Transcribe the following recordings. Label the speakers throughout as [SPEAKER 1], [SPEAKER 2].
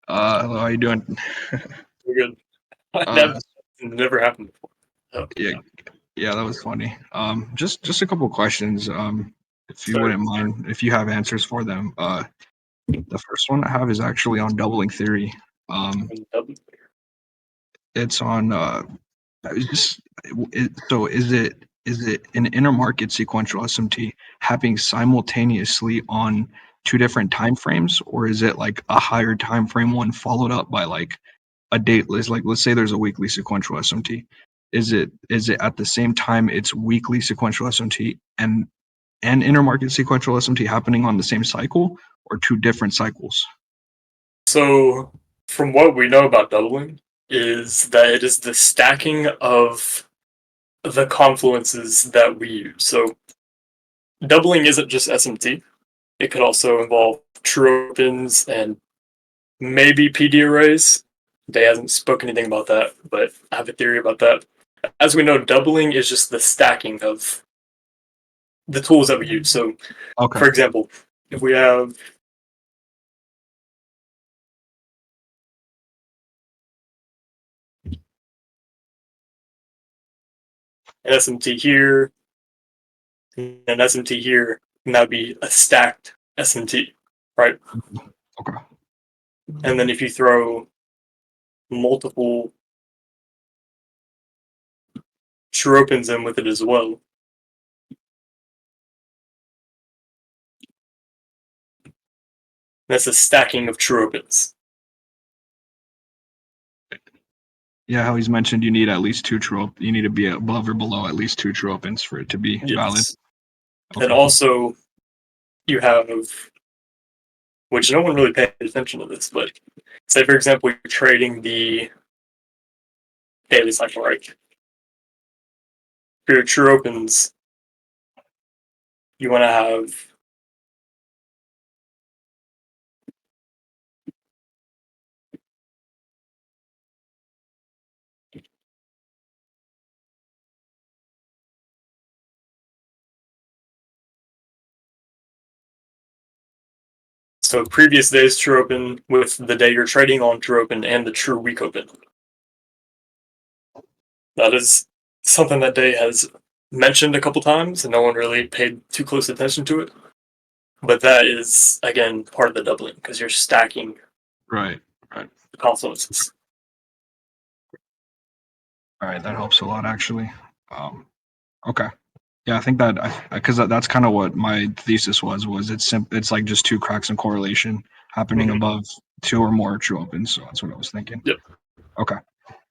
[SPEAKER 1] Hello, how you doing?
[SPEAKER 2] We're good.
[SPEAKER 1] Uh,
[SPEAKER 2] That never happened before. Oh,
[SPEAKER 1] yeah, yeah, that was funny. Just a couple questions. If you
[SPEAKER 2] sorry.
[SPEAKER 1] wouldn't mind, if you have answers for them. The first one I have is actually on doubling theory. Um, it's on. It's just, so is it an intermarket sequential SMT happening simultaneously on two different time frames, or is it like a higher time frame one followed up by like a date list? Like let's say there's a weekly sequential SMT. Is it at the same time it's weekly sequential SMT and intermarket sequential SMT happening on the same cycle or two different cycles?
[SPEAKER 2] So, from what we know about doubling, is that it is the stacking of the confluences that we use. So, doubling isn't just SMT. It could also involve true opens and maybe PD arrays. They hasn't spoken anything about that, but I have a theory about that. As we know, doubling is just the stacking of the tools that we use. So,
[SPEAKER 1] Okay.
[SPEAKER 2] for example, if we have an SMT here, and an SMT here, and that would be a stacked SMT, right?
[SPEAKER 1] Okay.
[SPEAKER 2] And then if you throw multiple true opens in with it as well, that's a stacking of true opens.
[SPEAKER 1] Yeah, how he's mentioned you need at least two you need to be above or below at least two true opens for it to be valid.
[SPEAKER 2] Yes. And
[SPEAKER 1] Okay.
[SPEAKER 2] also, you have, which no one really paid attention to this, but say, for example, you're trading the daily cycle, right? For your true opens, you want to have so previous day's true open with the day you're trading on true open and the true week open. That is something that Day has mentioned a couple times, and no one really paid too close attention to it. But that is, again, part of the doubling, because you're stacking
[SPEAKER 1] Right. Right.
[SPEAKER 2] the confluences.
[SPEAKER 1] All right. That helps a lot actually. Okay. Yeah, I think that because that's kind of what my thesis was it's like just two cracks in correlation happening
[SPEAKER 2] Mm-hmm.
[SPEAKER 1] above two or more true opens. So that's what I was thinking.
[SPEAKER 2] Yep.
[SPEAKER 1] Okay.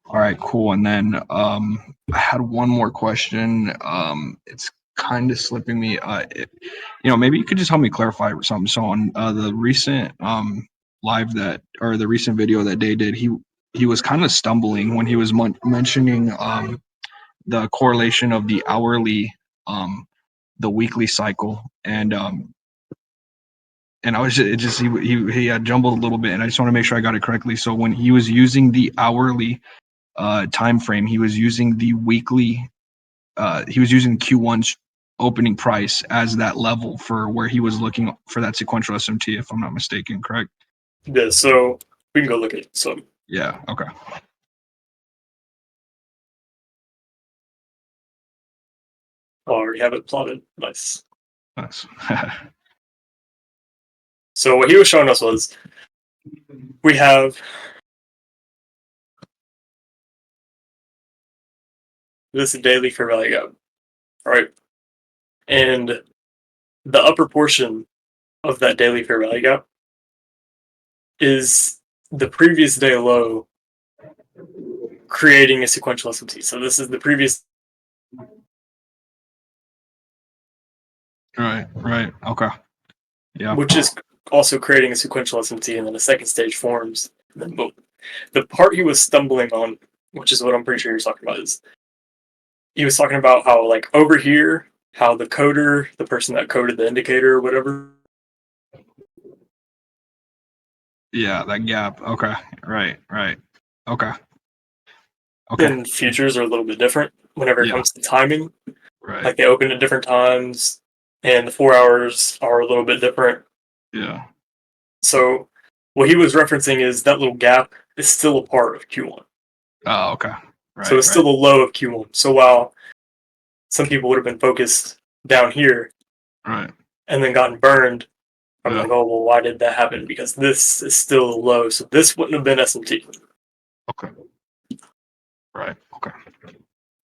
[SPEAKER 1] All right, cool. And then I had one more question. It's kind of slipping me. Maybe you could just help me clarify something. So on the recent live that or the recent video that Day did, he was kind of stumbling when he was mentioning the correlation of the hourly, the weekly cycle, and I was it just he had jumbled a little bit, and I just want to make sure I got it correctly. So when he was using the hourly time frame, he was using the weekly. He was using Q1's opening price as that level for where he was looking for that sequential SMT, if I'm not mistaken. Correct?
[SPEAKER 2] Yeah, so we can go look at it. So
[SPEAKER 1] Yeah. Okay.
[SPEAKER 2] I already have it plotted. Nice.
[SPEAKER 1] Nice.
[SPEAKER 2] So what he was showing us was we have this daily fair value gap, right? And the upper portion of that daily fair value gap is the previous day low creating a sequential SMT. So this is the previous,
[SPEAKER 1] Right. Right. Okay. Yeah.
[SPEAKER 2] which is also creating a sequential SMT, and then a second stage forms. And then boom. The part he was stumbling on, which is what I'm pretty sure you're talking about, is he was talking about how, like, over here, how the coder, the person that coded the indicator or whatever,
[SPEAKER 1] Yeah. That gap. Okay. Right. Right. Okay. Okay.
[SPEAKER 2] and futures are a little bit different whenever it
[SPEAKER 1] Yeah.
[SPEAKER 2] comes to timing.
[SPEAKER 1] Right.
[SPEAKER 2] Like, they open at different times, and the 4 hours are a little bit different.
[SPEAKER 1] Yeah.
[SPEAKER 2] So What he was referencing is that little gap is still a part of Q1.
[SPEAKER 1] Oh, okay.
[SPEAKER 2] So
[SPEAKER 1] Right,
[SPEAKER 2] it's still
[SPEAKER 1] right,
[SPEAKER 2] the low of Q1. So while some people would have been focused down here
[SPEAKER 1] right.
[SPEAKER 2] and then gotten burned, I'm
[SPEAKER 1] Yeah.
[SPEAKER 2] like, oh, well, why did that happen? Because this is still the low. So this wouldn't have been SMT.
[SPEAKER 1] Okay. Right. Okay.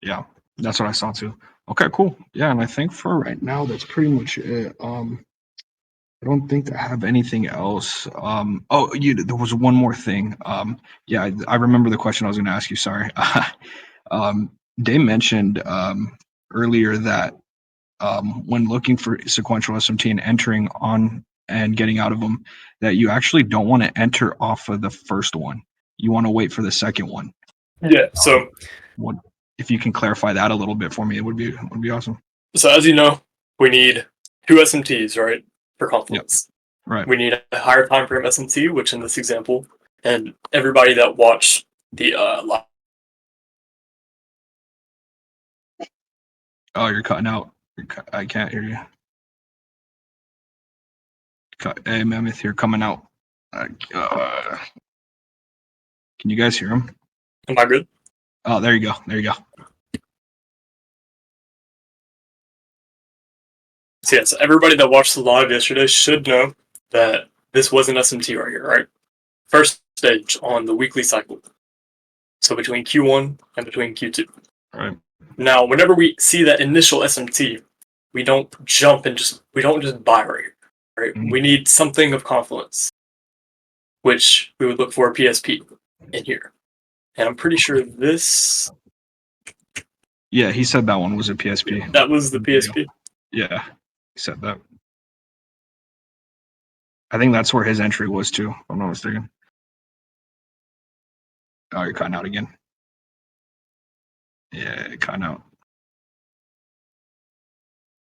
[SPEAKER 1] Yeah. That's what I saw too. Okay, cool. Yeah, and I think for right now that's pretty much it. I don't think I have anything else. Oh, there was one more thing. Yeah, I remember the question I was going to ask you. Sorry. um, they mentioned earlier that when looking for sequential SMT and entering on and getting out of them, that you actually don't want to enter off of the first one. You want to wait for the second one.
[SPEAKER 2] Yeah.
[SPEAKER 1] Um, what if you can clarify that a little bit for me? It would be awesome.
[SPEAKER 2] So as you know, we need two SMTs, right, for
[SPEAKER 1] Yep.
[SPEAKER 2] confluence.
[SPEAKER 1] Right.
[SPEAKER 2] We need a higher time frame SMT, which in this example, and everybody that watched the
[SPEAKER 1] Oh, you're cutting out. I can't hear you. Hey, Mammoth, you're coming out. Uh, can you guys hear him?
[SPEAKER 2] am I good?
[SPEAKER 1] Oh, there you go. There you go.
[SPEAKER 2] So yes, everybody that watched the live yesterday should know that this was an SMT right here, right? First stage on the weekly cycle. So between Q1 and between Q2.
[SPEAKER 1] All right.
[SPEAKER 2] Now, whenever we see that initial SMT, we don't just buy right here. Right? We
[SPEAKER 1] Mhm.
[SPEAKER 2] need something of confluence, which we would look for a PSP in here. And I'm pretty sure
[SPEAKER 1] Yeah, he said that one was a PSP
[SPEAKER 2] that was the
[SPEAKER 1] in the video.
[SPEAKER 2] PSP.
[SPEAKER 1] Yeah, he said that. I think that's where his entry was too, if I'm not mistaken. Oh, you're cutting out again. Yeah, cutting out.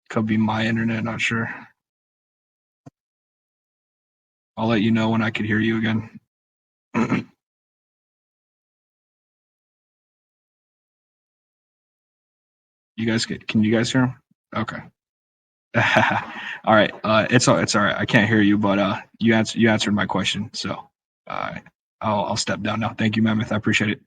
[SPEAKER 1] Could be my internet, not sure. I'll let you know when I could hear you again. Can you guys hear him? Okay. All right. It's all right. I can't hear you, but you answered my question. So uh, I'll step down now. Thank you, Mammoth. I appreciate it.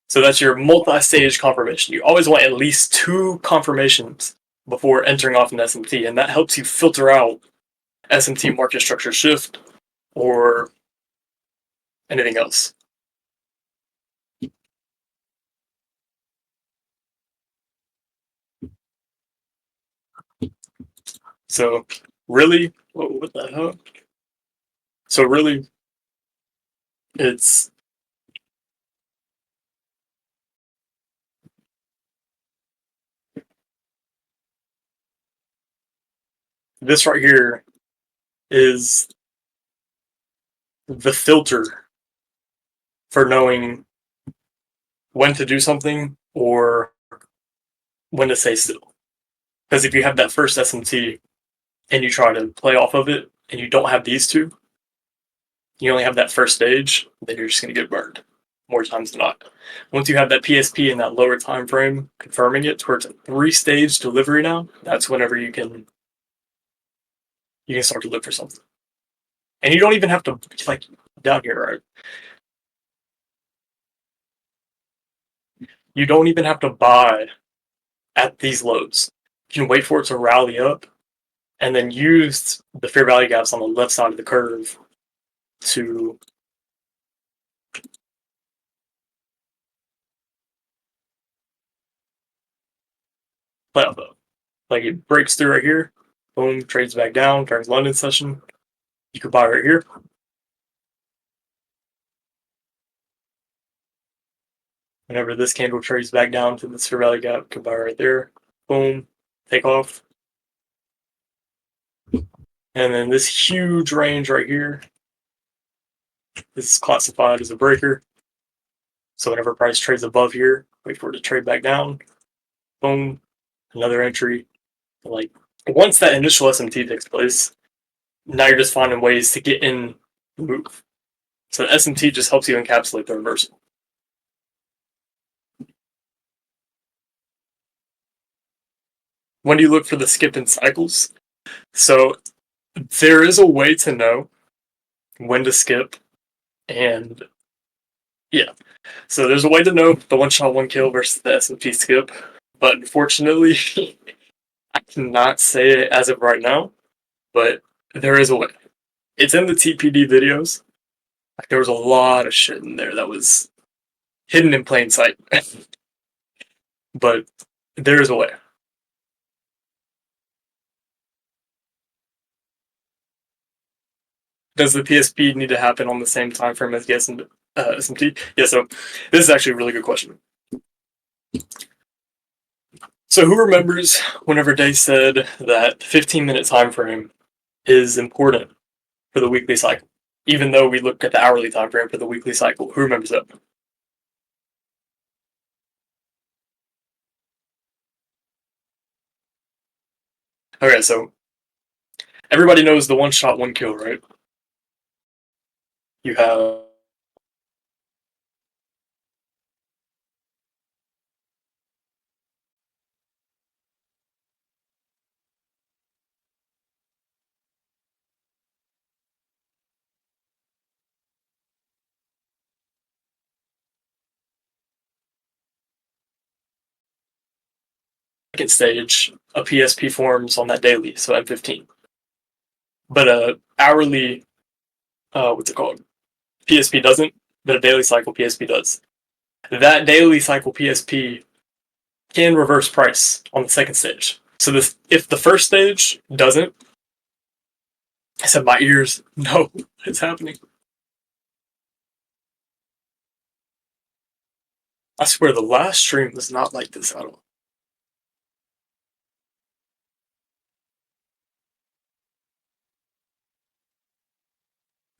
[SPEAKER 2] So that's your multi-stage confirmation. You always want at least two confirmations before entering off an SMT, and that helps you filter out SMT market structure shift or anything else. So really, what the hell? So really, it's this right here is the filter for knowing when to do something or when to stay still. Because if you have that first SMT and you try to play off of it and you don't have these two, you only have that first stage, then you're just going to get burned more times than not. Once you have that PSP in that lower time frame confirming it towards a three-stage delivery now, that's whenever you can start to look for something. And you don't even have to like down here, right? You don't even have to buy at these lows. You can wait for it to rally up and then used the fair value gaps on the left side of the curve to play out though. Like it breaks through right here, boom, trades back down, turns London session. You could buy right here. Whenever this candle trades back down to this fair value gap, you could buy right there. Boom, take off. And then this huge range right here is classified as a breaker. So whenever price trades above here, wait for it to trade back down. Boom, another entry. Like once that initial SMT takes place, now you're just finding ways to get in the move. So the SMT just helps you encapsulate the reversal. When do you look for the skip in cycles? So there is a way to know when to skip, and yeah. So there's a way to know the one shot, one kill versus the SMT skip, but unfortunately, I cannot say it as of right now. But there is a way. It's in the TPD videos. Like there was a lot of shit in there that was hidden in plain sight, but there is a way. Does the PSP need to happen on the same time frame as the SMT? Yeah. So this is actually a really good question. So who remembers whenever Day said that the 15-minute time frame is important for the weekly cycle, even though we look at the hourly time frame for the weekly cycle? Who remembers that? Okay, so everybody knows the one shot, one kill, right? You have second stage, a PSP forms on that daily, so M15. But a hourly, what's it called? PSP doesn't, but a daily cycle PSP does. That daily cycle PSP can reverse price on the second stage. So this, if the first stage doesn't, I said my ears, no, it's happening. I swear the last stream was not like this at all.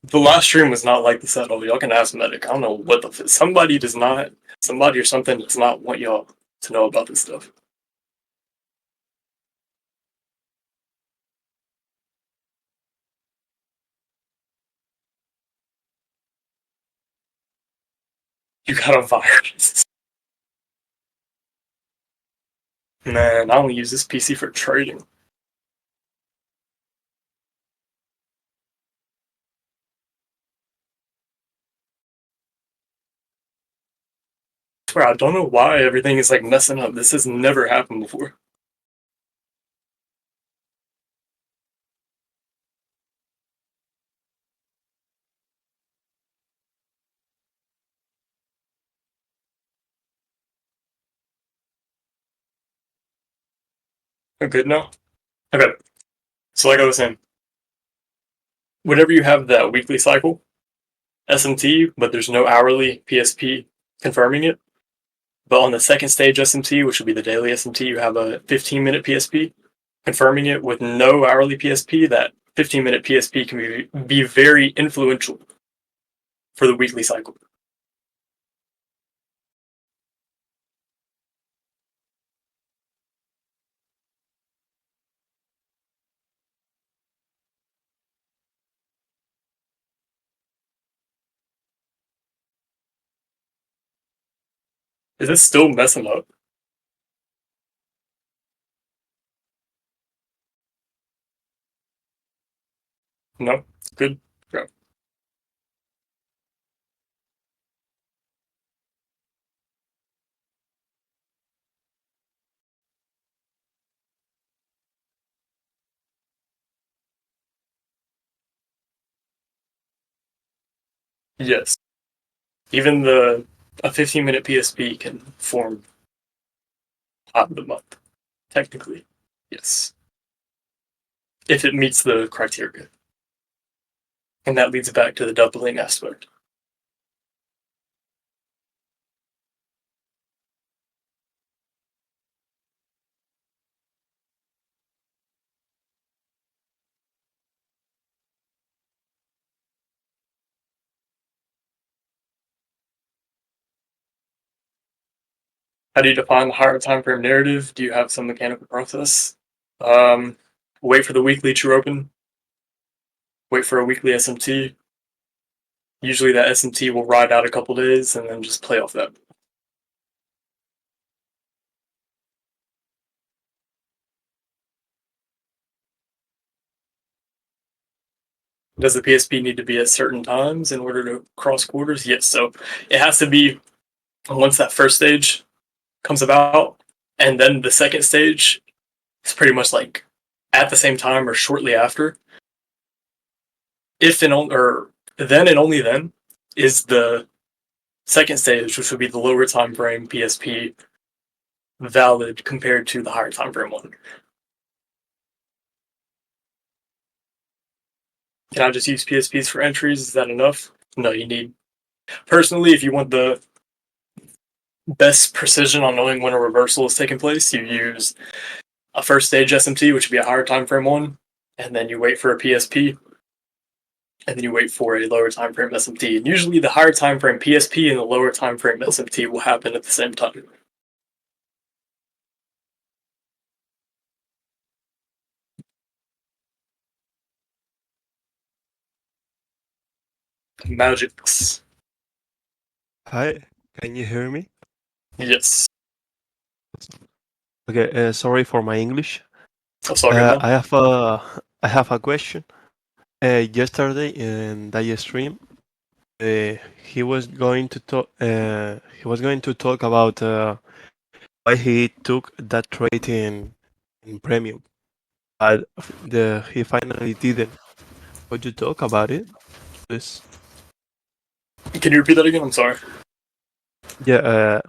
[SPEAKER 2] The last stream was not like this at all. Y'all can ask Medic. I don't know what the somebody does not, somebody or something does not want y'all to know about this stuff. You got a virus. Man, I only use this PC for trading. I swear, I don't know why everything is like messing up. This has never happened before. I'm good now? Okay. So like I was saying, whenever you have that weekly cycle, SMT, but there's no hourly PSP confirming it. But on the second stage SMT, which would be the daily SMT, you have a 15-minute PSP confirming it with no hourly PSP. That 15-minute PSP can be very influential for the weekly cycle. Is this still messing up? No? Good. Okay. Yes. Even a 15-minute PSP can form top of the month, technically. Yes. If it meets the criteria. And that leads back to the doubling aspect. How do you define the higher time frame narrative? Do you have some mechanical process? Um, Wait for the weekly true open. Wait for a weekly SMT. Usually that SMT will ride out a couple days and then just play off that. Does the PSP need to be at certain times in order to cross quarters? Yes. So it has to be once that first stage comes about, and then the second stage is pretty much like at the same time or shortly after. If and only, or then and only then is the second stage, which would be the lower time frame PSP, valid compared to the higher time frame one. Can I just use PSPs for entries? Is that enough? No, you need. Personally, if you want the best precision on knowing when a reversal is taking place, you use a first stage SMT, which would be a higher time frame one, and then you wait for a PSP, and then you wait for a lower time frame SMT. And usually, the higher time frame PSP and the lower time frame SMT will happen at the same time. Magics.
[SPEAKER 3] Hi, can you hear me?
[SPEAKER 2] Yes.
[SPEAKER 3] Okay, sorry for my English.
[SPEAKER 2] That's all good, man.
[SPEAKER 3] I have a question. Yesterday in that stream, he was going to talk. He was going to talk about why he took that trade in premium, but he finally didn't. Would you talk about it, please?
[SPEAKER 2] Can you repeat that again? I'm sorry.
[SPEAKER 3] Yeah.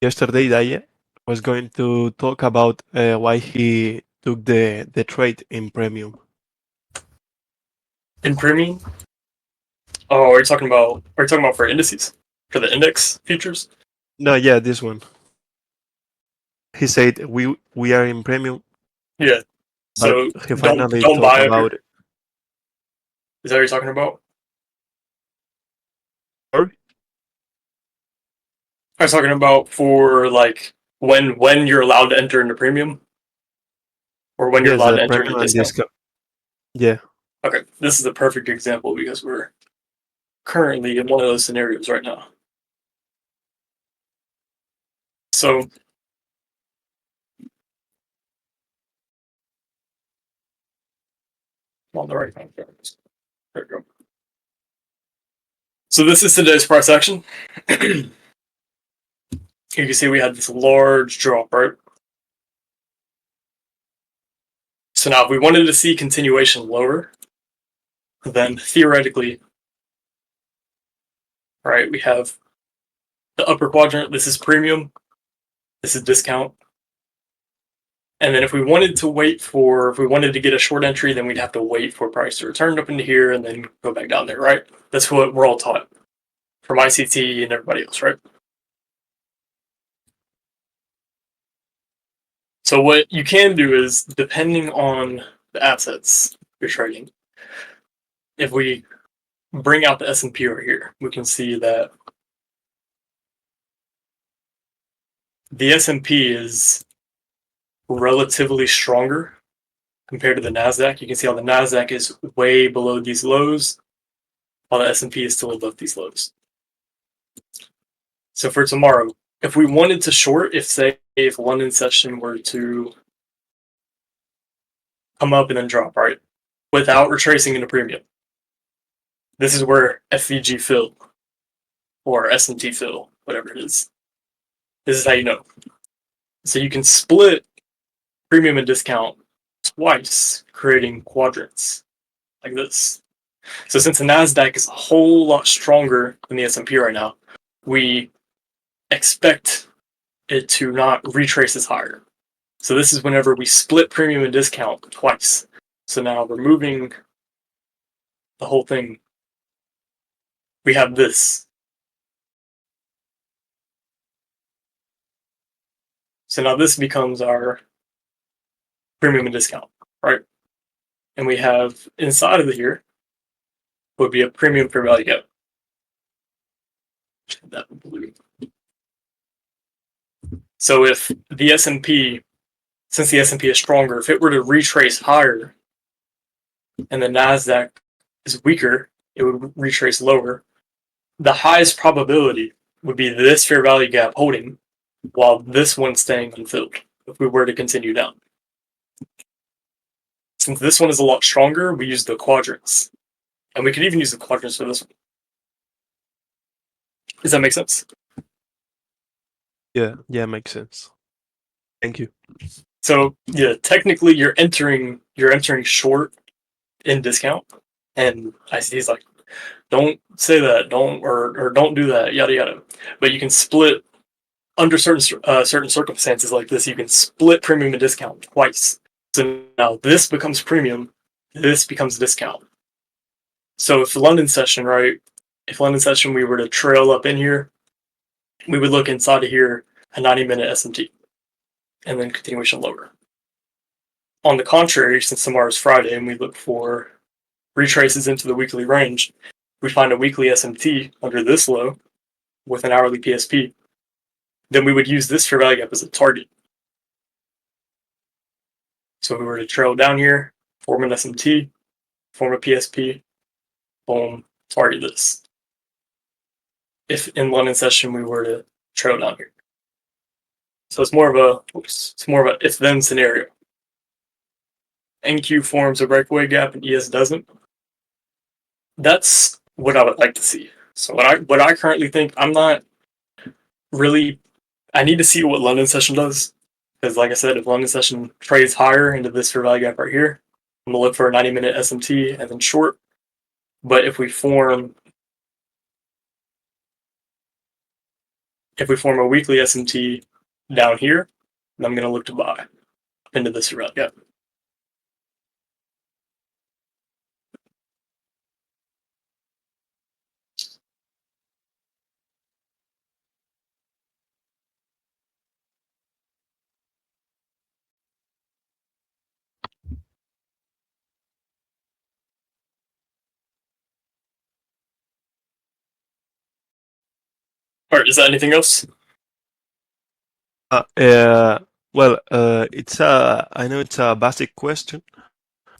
[SPEAKER 3] Yesterday, Daya was going to talk about why he took the trade in premium.
[SPEAKER 2] In premium? Oh, are you talking about? Are you talking about for indices? For the index futures?
[SPEAKER 3] No, yeah, this one. He said we are in premium,
[SPEAKER 2] Yeah.
[SPEAKER 3] but
[SPEAKER 2] So
[SPEAKER 3] he
[SPEAKER 2] don't
[SPEAKER 3] finally
[SPEAKER 2] don't
[SPEAKER 3] talked
[SPEAKER 2] buy up your.
[SPEAKER 3] about it.
[SPEAKER 2] Is that what you're talking about?
[SPEAKER 3] Sorry?
[SPEAKER 2] I was talking about for like when you're allowed to enter into premium, or when you're
[SPEAKER 3] Yes,
[SPEAKER 2] allowed
[SPEAKER 3] the
[SPEAKER 2] to enter
[SPEAKER 3] premium
[SPEAKER 2] into
[SPEAKER 3] and
[SPEAKER 2] discount.
[SPEAKER 3] discount. Yeah.
[SPEAKER 2] Okay, this is a perfect example because we're currently in one of those scenarios right now. So on the right hand. There we go. So this is today's price action. You can see we had this large drop, right? So now if we wanted to see continuation lower, then theoretically, right, we have the upper quadrant. This is premium. This is discount. And then if we wanted to get a short entry, then we'd have to wait for price to return up into here and then go back down there, right? That's what we're all taught from ICT and everybody else, right? So what you can do is, depending on the assets you're trading, if we bring out the S&P over here, we can see that the S&P is relatively stronger compared to the Nasdaq. You can see how the Nasdaq is way below these lows, while the S&P is still above these lows. So for tomorrow, if we wanted to short, if London session were to come up and then drop, right, without retracing into premium, this is where FVG fill or S&T fill, whatever it is. This is how you know. So you can split premium and discount twice, creating quadrants like this. So since the Nasdaq is a whole lot stronger than the S&P right now, we expect it to not retrace as higher. So this is whenever we split premium and discount twice. So now removing the whole thing, we have this. So now this becomes our premium and discount, right? And we have inside of here would be a premium fair value gap. That blue. So if the S&P, since the S&P is stronger, if it were to retrace higher and the Nasdaq is weaker, it would retrace lower. The highest probability would be this fair value gap holding, while this one staying unfilled if we were to continue down. Since this one is a lot stronger, we use the quadrants. And we could even use the quadrants for this one. Does that make sense?
[SPEAKER 3] Yeah, makes sense. Thank you.
[SPEAKER 2] So yeah, technically you're entering short in discount. And he's like, don't say that, don't do that, yada yada. But you can split under certain circumstances like this. You can split premium and discount twice. So now this becomes premium, this becomes discount. So if London session, right? If London session we were to trail up in here, we would look inside of here a 90-minute SMT, and then continuation lower. On the contrary, since tomorrow is Friday and we look for retraces into the weekly range, we find a weekly SMT under this low with an hourly PSP, then we would use this fair value gap as a target. So if we were to trail down here, form an SMT, form a PSP, boom, target this. If in London session we were to trail down here. So it's more of a if-then scenario. NQ forms a breakaway gap and ES doesn't. That's what I would like to see. So what I currently think, I'm not really. I need to see what London session does, because like I said, if London session trades higher into this fair value gap right here, I'm gonna look for a 90-minute SMT and then short. But if we form a weekly SMT down here, then I'm gonna look to buy into this fair value gap. All right, is that anything else?
[SPEAKER 3] Well, I know it's a basic question.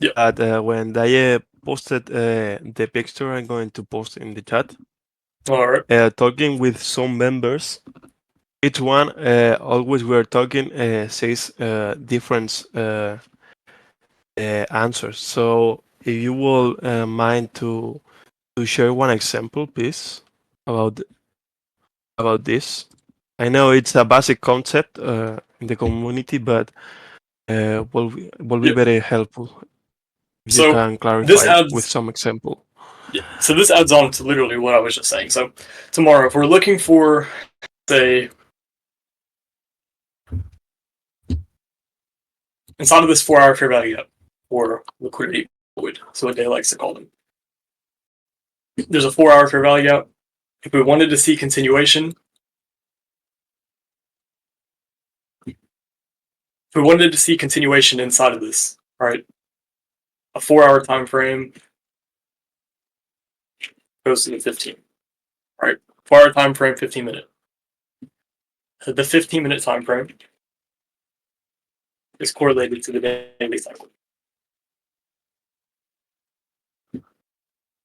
[SPEAKER 2] Yeah.
[SPEAKER 3] But when they posted the picture, I'm going to post in the chat.
[SPEAKER 2] All right.
[SPEAKER 3] Talking with some members, each one always we're talking says different answers. So if you will mind to share one example, please, about this. I know it's a basic concept in the community, but will be very helpful if you
[SPEAKER 2] So
[SPEAKER 3] can
[SPEAKER 2] this
[SPEAKER 3] clarify with
[SPEAKER 2] adds.
[SPEAKER 3] some example.
[SPEAKER 2] Yeah. So this adds on to literally what I was just saying. So tomorrow, if we're looking for, say, inside of this 4-hour fair value gap or liquidity void, so what Day likes to call them, there's a 4-hour fair value gap. If we wanted to see continuation, inside of this, right? A 4-hour time frame goes to the 15, right? 4-hour time frame, 15-minute. The 15-minute time frame is correlated to the daily cycle.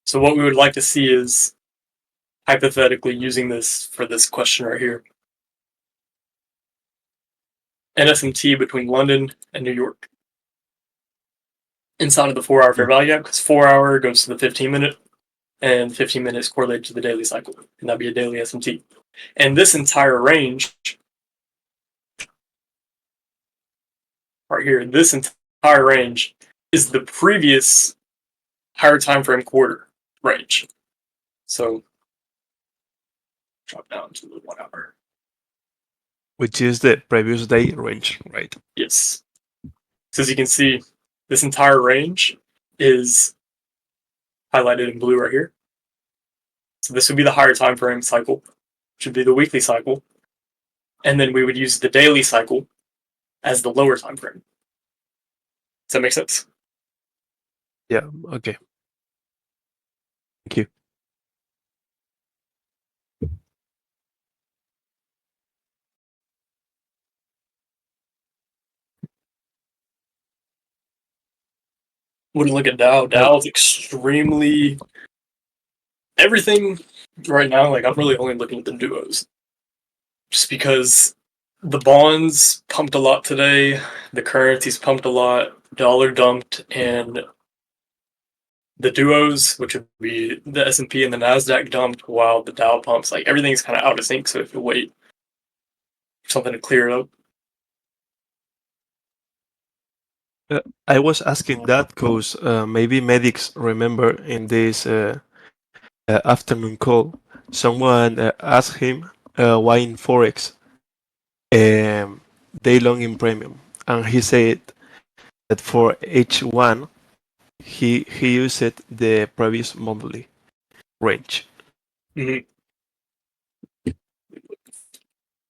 [SPEAKER 2] So what we would like to see is, hypothetically using this for this question right here, an SMT between London and New York inside of the 4-hour fair value gap, because 4-hour goes to the 15-minute, and 15 minutes correlated to the daily cycle, and that'd be a daily SMT. And this entire range right here, this entire range is the previous higher time frame quarter. range. So drop down to the 1 hour.
[SPEAKER 3] Which is the previous day range, right?
[SPEAKER 2] Yes. So as you can see, this entire range is highlighted in blue right here. So this would be the higher time frame cycle, which would be the weekly cycle. And then we would use the daily cycle as the lower time frame. Does that make sense?
[SPEAKER 3] Yeah, okay. Thank you.
[SPEAKER 2] When you look at Dow,
[SPEAKER 3] Uh,
[SPEAKER 2] Dow is extremely everything right now. Like I'm really only looking at the duos, just because the bonds pumped a lot today, the currencies pumped a lot, dollar dumped, and the duos, which would be the S&P and the Nasdaq, dumped while the Dow pumps. Like everything's kind of out of sync. So if you wait for something to clear up,
[SPEAKER 3] I was asking that because maybe medics remember in this afternoon call, someone asked him why in Forex um, they long in premium. And he said that for H1, he used the previous monthly range.
[SPEAKER 2] mm-hmm.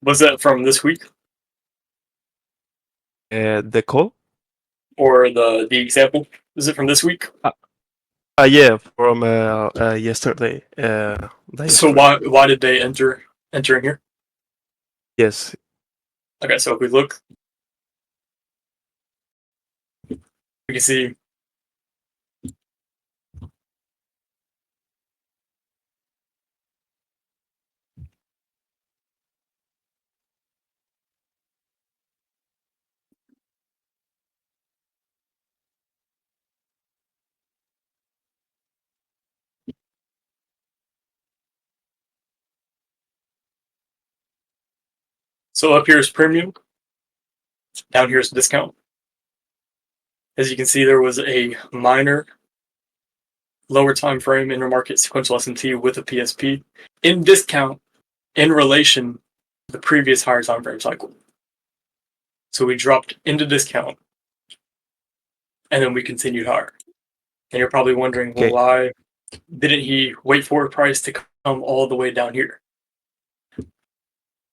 [SPEAKER 2] Was that from this week
[SPEAKER 3] The call?
[SPEAKER 2] or the example? Is it from this week?
[SPEAKER 3] Yeah, from yesterday. That is
[SPEAKER 2] So
[SPEAKER 3] true.
[SPEAKER 2] why did they enter in here?
[SPEAKER 3] Yes.
[SPEAKER 2] Okay, so if we look, we can see so up here is premium, down here is discount. As you can see, there was a minor lower time frame intermarket sequential S&T with a PSP in discount in relation to the previous higher time frame cycle. So we dropped into discount and then we continued higher. And you're probably wondering, well,
[SPEAKER 3] Okay.
[SPEAKER 2] why didn't he wait for a price to come all the way down here?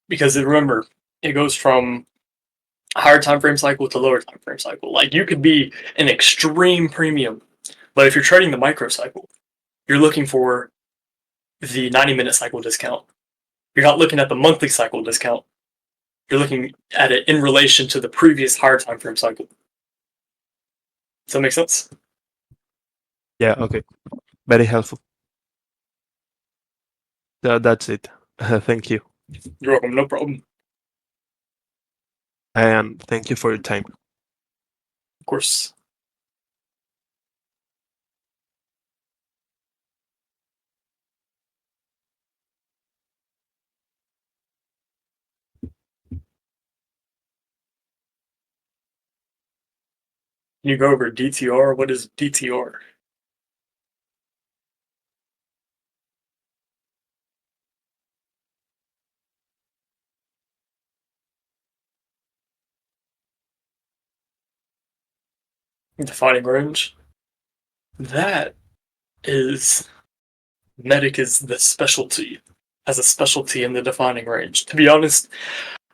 [SPEAKER 2] Because remember, it goes from higher time frame cycle to lower time frame cycle. Like you could be an extreme premium, but if you're trading the micro cycle, you're looking for the 90-minute cycle discount. You're not looking at the monthly cycle discount. You're looking at it in relation to the previous higher time frame cycle. Does that make sense?
[SPEAKER 3] Yeah, okay. Very helpful. That's it. Thank you.
[SPEAKER 2] You're welcome. No problem.
[SPEAKER 3] And thank you for your time.
[SPEAKER 2] Of course. Can you go over DTR? What is DTR? Defining range. That is medic is the specialty, as a specialty in the defining range. To be honest,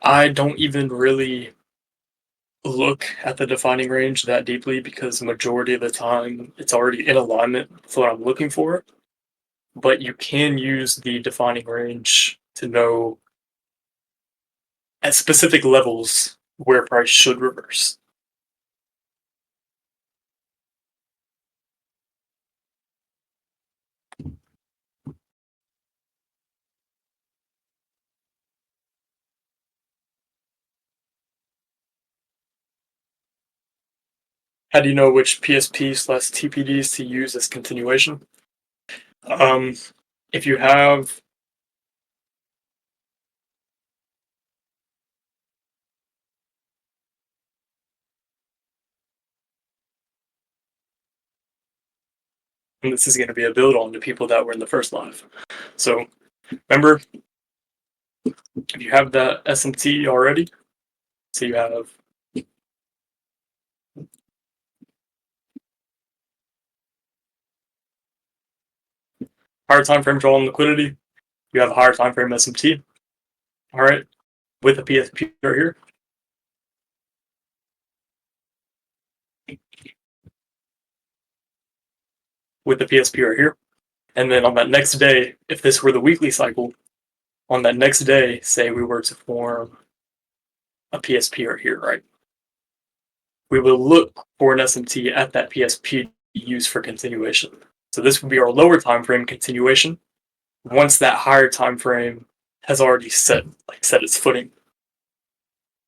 [SPEAKER 2] I don't even really look at the defining range that deeply because majority of the time it's already in alignment with what I'm looking for. But you can use the defining range to know at specific levels where price should reverse. How do you know which PSP/TPDs to use as continuation? Um, if you have And this is going to be a build on to people that were in the first live. So remember, if you have that SMT already, so you have higher time frame draw and liquidity, you have a higher time frame SMT. All right, with a PSP right here. With the PSP right here. And then on that next day, if this were the weekly cycle, on that next day, say we were to form a PSP right here, right? We will look for an SMT at that PSP to use for continuation. So this would be our lower time frame continuation once that higher time frame has already set its footing.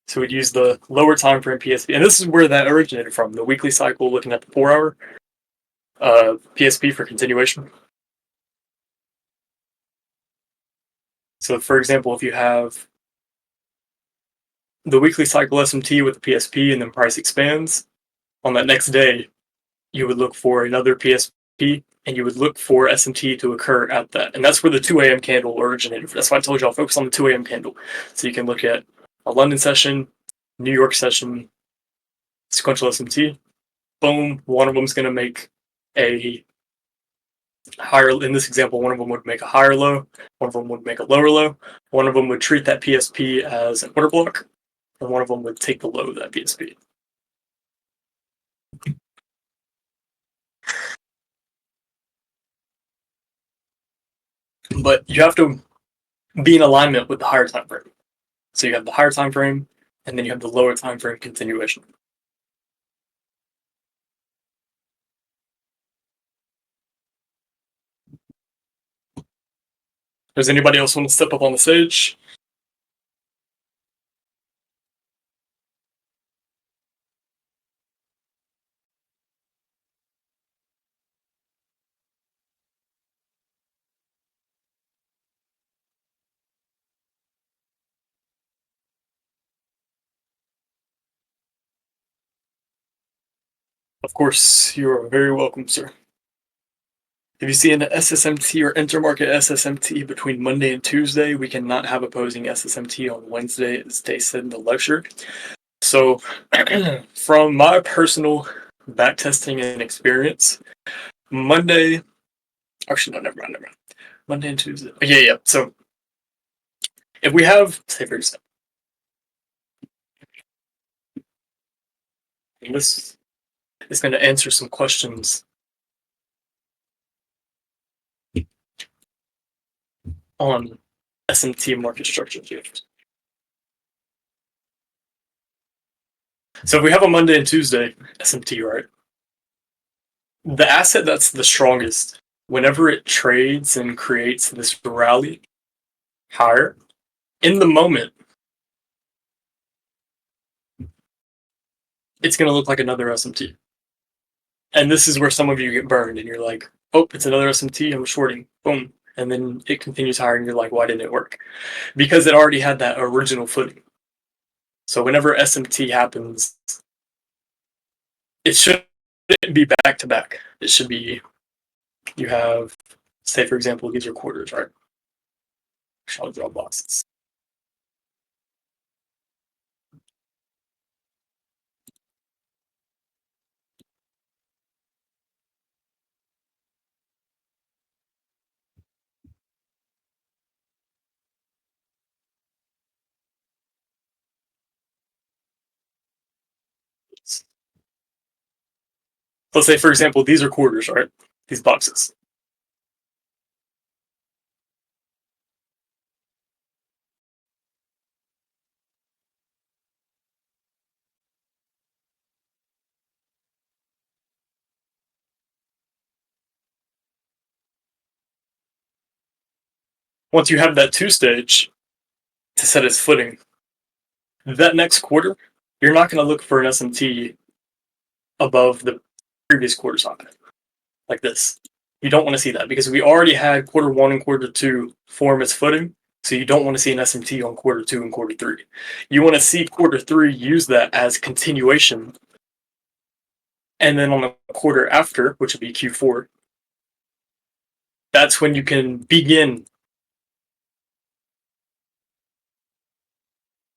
[SPEAKER 2] So we'd use the lower time frame PSP, and this is where that originated from, the weekly cycle looking at the 4-hour PSP for continuation. So for example, if you have the weekly cycle SMT with the PSP and then price expands, on that next day, you would look for another PSP and you would look for SMT to occur at that. And that's where the 2 a.m. candle originated. That's why I told you I'll focus on the 2 a.m. candle. So you can look at a London session, New York session, sequential SMT. Boom, one of them is going to make a higher, in this example, one of them would make a higher low, one of them would make a lower low, one of them would treat that PSP as an order block, and one of them would take the low of that PSP. But you have to be in alignment with the higher time frame. So you have the higher time frame, and then you have the lower time frame continuation. Does anybody else want to step up on the stage? Of course, you are very welcome, sir. If you see an SSMT or intermarket SSMT between Monday and Tuesday, we cannot have opposing SSMT on Wednesday, as they said in the lecture. So, from my personal backtesting and experience, Monday, actually, no, never mind. Monday and Tuesday. Yeah. So, if we have, say for example, this is going to answer some questions on SMT market structure. So if we have a Monday and Tuesday SMT, right? The asset that's the strongest, whenever it trades and creates this rally higher, in the moment, it's going to look like another SMT. And this is where some of you get burned and you're like, oh, it's another SMT, I'm shorting. Boom. And then it continues higher and you're like, why didn't it work? Because it already had that original footing. So whenever SMT happens, it shouldn't be back to back. It should be, you have, say for example, these are quarters, right? I'll draw boxes. Let's say, for example, these are quarters, right? These boxes. Once you have that 2-stage to set its footing, that next quarter, you're not going to look for an SMT above the previous quarter's high, like this. You don't want to see that because we already had quarter 1 and quarter 2 form its footing, so you don't want to see an SMT on quarter 2 and quarter 3. You want to see quarter 3 use that as continuation, and then on the quarter after, which would be Q4, that's when you can begin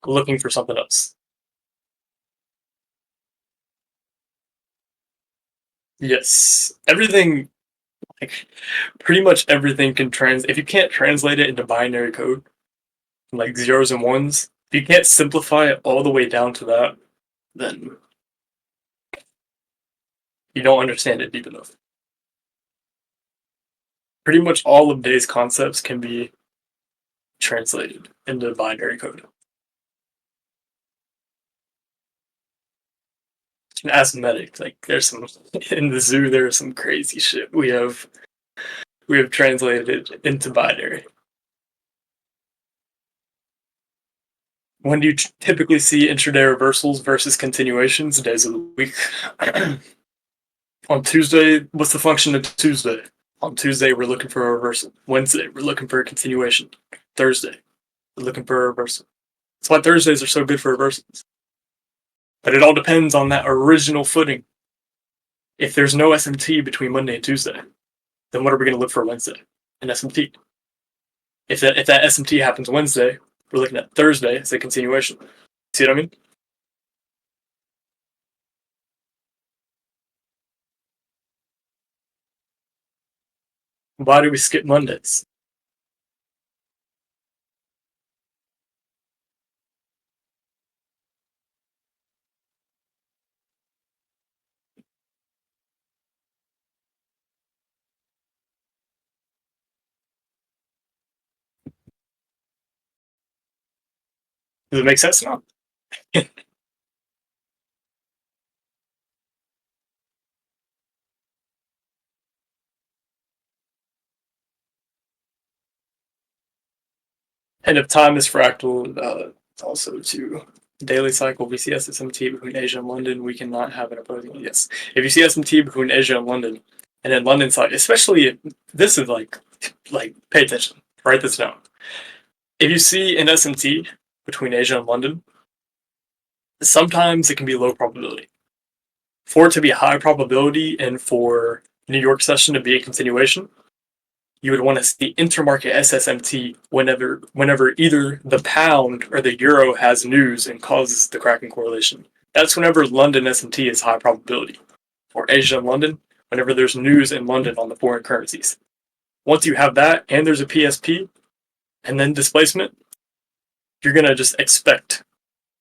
[SPEAKER 2] looking for something else. Yes, everything, like pretty much everything can if you can't translate it into binary code, like zeros and ones, if you can't simplify it all the way down to that, then you don't understand it deep enough. Pretty much all of Day's concepts can be translated into binary code. And asymmetic, like there's some in the zoo, there's some crazy shit we have translated it into binary. When do you typically see intraday reversals versus continuations? Days of the week. On Tuesday, what's the function of Tuesday? On Tuesday, we're looking for a reversal. Wednesday, we're looking for a continuation. Thursday, we're looking for a reversal. That's why Thursdays are so good for reversals. But it all depends on that original footing. If there's no SMT between Monday and Tuesday, then what are we going to look for Wednesday? An SMT. If that SMT happens Wednesday, we're looking at Thursday as a continuation. See what I mean? Why do we skip Mondays? Does it make sense now? And if time is fractal, also to daily cycle, we see SMT between Asia and London, we cannot have an opposing. Yes. If you see SMT between Asia and London, and then London side, especially this is like pay attention, write this down. If you see an SMT between Asia and London, sometimes it can be low probability. For it to be high probability and for New York session to be a continuation, you would want to see intermarket SSMT whenever either the pound or the euro has news and causes the cracking correlation. That's whenever London SMT is high probability. For Asia and London, whenever there's news in London on the foreign currencies. Once you have that and there's a PSP and then displacement, you're going to just expect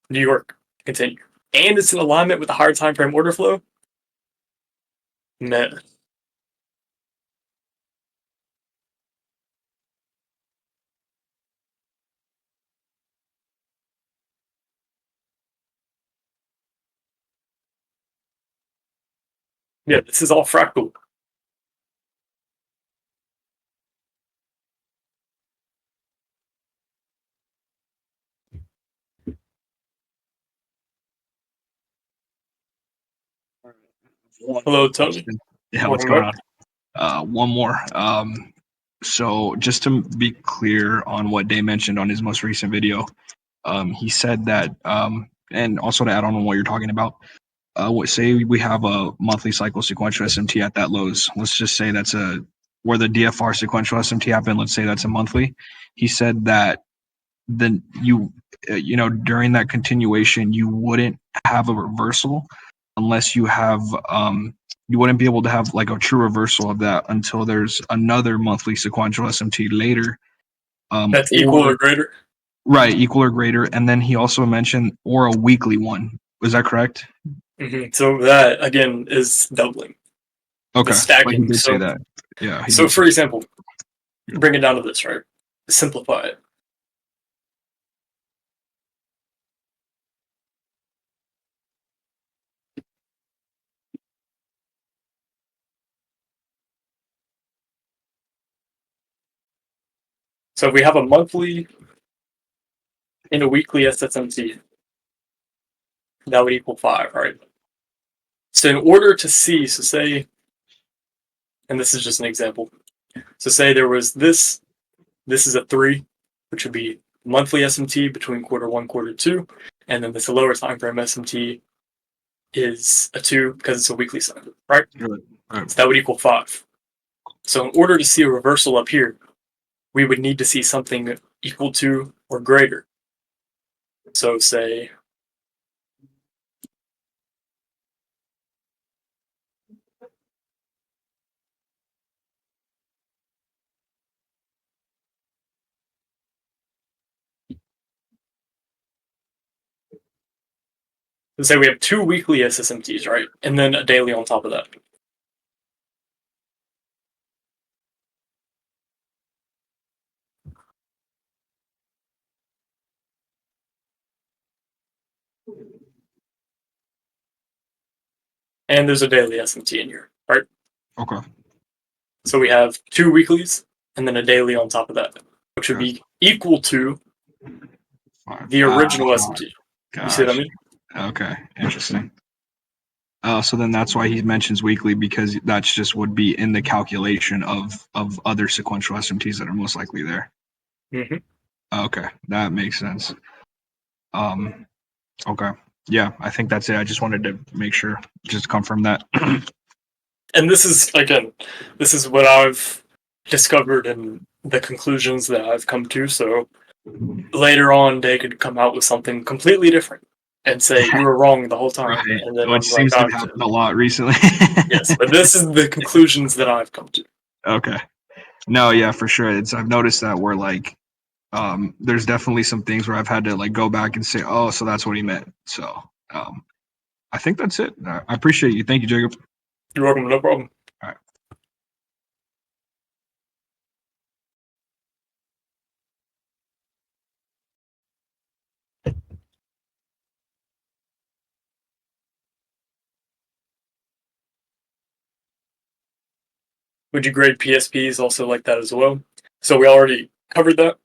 [SPEAKER 2] New York to continue. And it's in alignment with the higher time frame order flow. Man. Yeah, this is all fractal. Hello, Tony.
[SPEAKER 1] Yeah, what's going on? One more. So just to be clear on what Day mentioned on his most recent video, he said that, and also to add on what you're talking about, say we have a monthly cycle sequential SMT at that lows. Let's just say that's where the DFR sequential SMT happened. Let's say that's a monthly. He said that then during that continuation, you wouldn't have a reversal unless you have you wouldn't be able to have like a true reversal of that until there's another monthly sequential SMT later.
[SPEAKER 2] That's equal or greater?
[SPEAKER 1] Right, equal or greater. And then he also mentioned or a weekly one. Was that correct?
[SPEAKER 2] Mm-hmm. So that, again, is doubling.
[SPEAKER 1] Okay.
[SPEAKER 2] The stacking.
[SPEAKER 1] But he did say that. Yeah.
[SPEAKER 2] So, for example, bring it down to this, right? Simplify it. So we have a monthly and a weekly SSMT. That would equal 5, right? So in order to see, so say, and this is just an example. So say there was this is a 3, which would be monthly SMT between quarter 1, quarter 2, and then this lower time frame SMT is a 2 because it's a weekly cycle, right?
[SPEAKER 1] Right.
[SPEAKER 2] So that would equal 5. So in order to see a reversal up here, we would need to see something equal to or greater. So say we have 2 weekly SSMTs, right? And then a daily on top of that. And there's a daily SMT in here, right?
[SPEAKER 1] Okay.
[SPEAKER 2] So we have 2 weeklies and then a daily on top of that, which would be equal to the original SMT. You see what I
[SPEAKER 1] Gosh.
[SPEAKER 2] mean?
[SPEAKER 1] Okay. Interesting. So then that's why he mentions weekly, because that's just would be in the calculation of other sequential SMTs that are most likely there.
[SPEAKER 2] Mm-hmm.
[SPEAKER 1] Okay, that makes sense. Okay. Yeah, I think that's it. I just wanted to make sure, just confirm that.
[SPEAKER 2] And this is, again, this is what I've discovered and the conclusions that I've come to. So later on, they could come out with something completely different and say, you were wrong the whole time.
[SPEAKER 1] Right.
[SPEAKER 2] And then
[SPEAKER 1] Which
[SPEAKER 2] I'm like,
[SPEAKER 1] seems to happen a lot recently.
[SPEAKER 2] yes, but this is the conclusions that I've come to.
[SPEAKER 1] Okay. No, yeah, for sure. I've noticed that where like there's definitely some things where I've had to like go back and say, oh, so that's what he meant. So I think that's it. I appreciate you. Thank you, Jacob.
[SPEAKER 2] You're welcome, no problem.
[SPEAKER 1] All right.
[SPEAKER 2] Would you grade PSPs also like that as well? So we already covered that.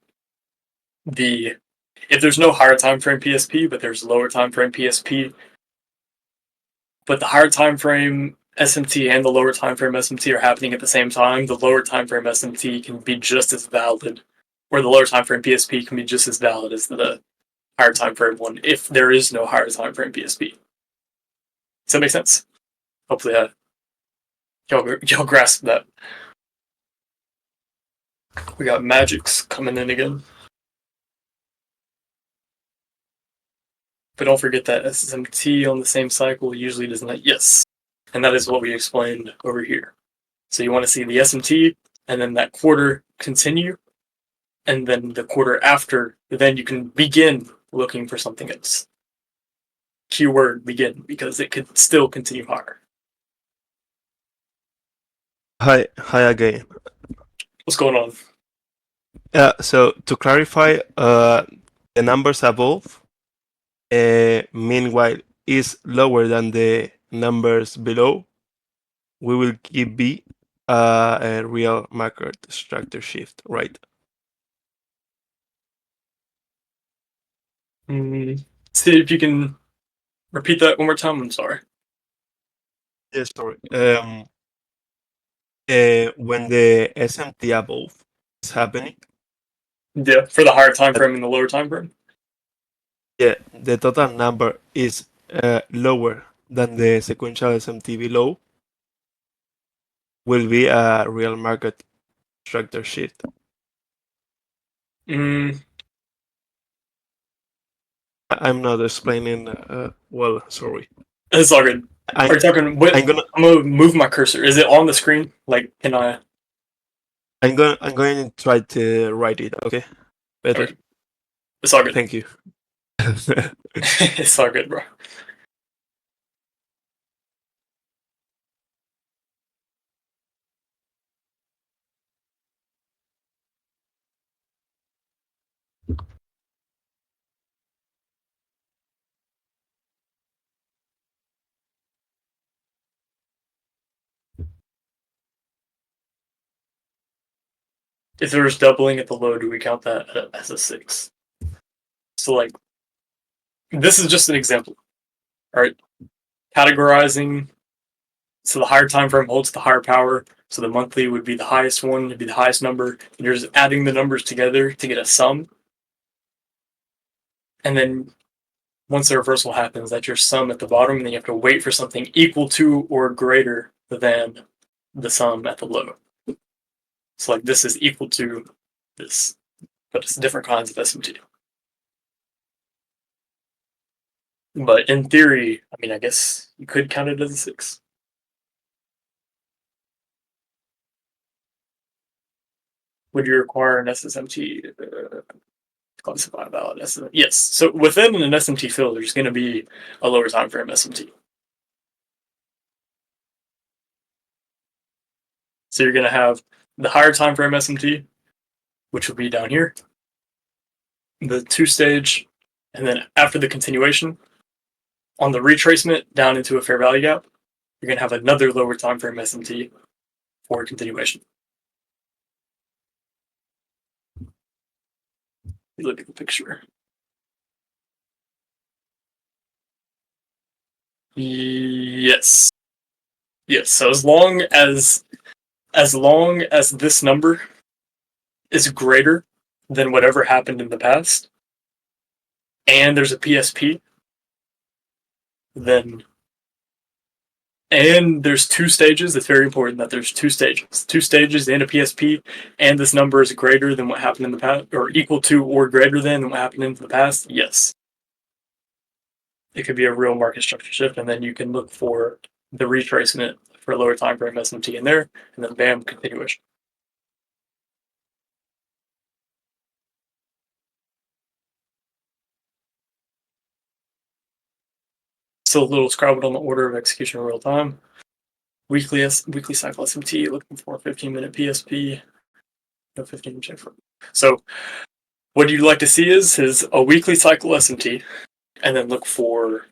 [SPEAKER 2] If there's no higher time frame PSP, but there's lower time frame PSP, but the higher time frame SMT and the lower time frame SMT are happening at the same time, the lower time frame SMT can be just as valid, or the lower time frame PSP can be just as valid as the higher time frame one if there is no higher time frame PSP. Does that make sense? Hopefully, y'all grasp that. We got Magics coming in again. But don't forget that SMT on the same cycle usually does not. Yes. And that is what we explained over here. So you want to see the SMT and then that quarter continue, and then the quarter after, then you can begin looking for something else. Keyword begin, because it could still continue higher.
[SPEAKER 3] Hi again.
[SPEAKER 2] What's going on?
[SPEAKER 3] So to clarify, the numbers above, meanwhile, is lower than the numbers below. We will give B a real market structure shift, right?
[SPEAKER 2] See if you can repeat that one more time. I'm sorry.
[SPEAKER 3] Yes, sorry. When the SMT above is happening,
[SPEAKER 2] Yeah, for the higher time frame and the lower time frame.
[SPEAKER 3] yeah, the total number is lower than the sequential SMT below, will be a real market structure shift. I'm not explaining well. Sorry.
[SPEAKER 2] It's all good. Are you talking? What?
[SPEAKER 3] I'm
[SPEAKER 2] gonna move my cursor. Is it on the screen? Like, can I?
[SPEAKER 3] I'm going to try to write it. Okay. Better.
[SPEAKER 2] Okay. It's all good.
[SPEAKER 3] Thank you.
[SPEAKER 2] It's all good, bro. If there was doubling at the low, do we count that as a 6? So, like, this is just an example. All right, categorizing. So the higher time frame holds the higher power. So the monthly would be the highest one, it'd be the highest number. And you're just adding the numbers together to get a sum. And then once the reversal happens, that's your sum at the bottom, and then you have to wait for something equal to or greater than the sum at the low. So like this is equal to this, but it's different kinds of SMT. But in theory, I mean, I guess you could count it as a 6. Would you require an SSMT to classify a valid SMT? Yes. So within an SMT field, there's going to be a lower time frame SMT. So you're going to have the higher time frame SMT, which will be down here, the 2-stage, and then after the continuation, on the retracement down into a fair value gap, you're going to have another lower time frame SMT for continuation. You look at the picture. Yes. Yes. So as long as this number is greater than whatever happened in the past, and there's a PSP, then and there's 2 stages. It's very important that there's 2 stages. 2 stages and a PSP, and this number is greater than what happened in the past, or equal to or greater than what happened in the past. Yes. It could be a real market structure shift, and then you can look for the retracement for a lower time frame SMT in there, and then bam, continuation. Still a little scrabbled on the order of execution in real time. Weekly cycle SMT, looking for a 15-minute PSP. No 15 check for. So what you'd like to see is a weekly cycle SMT, and then look for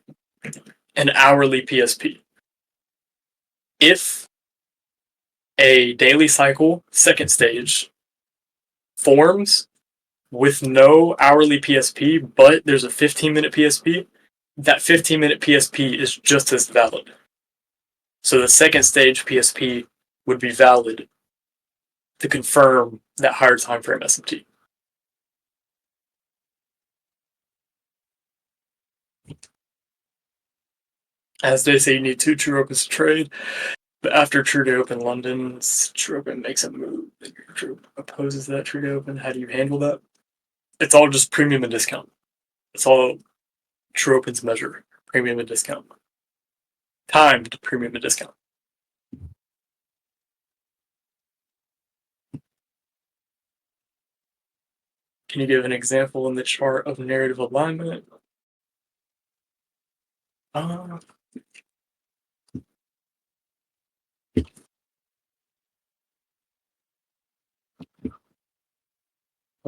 [SPEAKER 2] an hourly PSP. If a daily cycle second stage forms with no hourly PSP, but there's a 15-minute PSP, that 15-minute PSP is just as valid. So the second stage PSP would be valid to confirm that higher time frame SMT. As they say, you need 2 true opens to trade. But after true to open London, true open makes a move. True opposes that true to open. How do you handle that? It's all just premium and discount. It's all true opens measure. Premium and discount. Timed premium and discount. Can you give an example in the chart of narrative alignment? I'll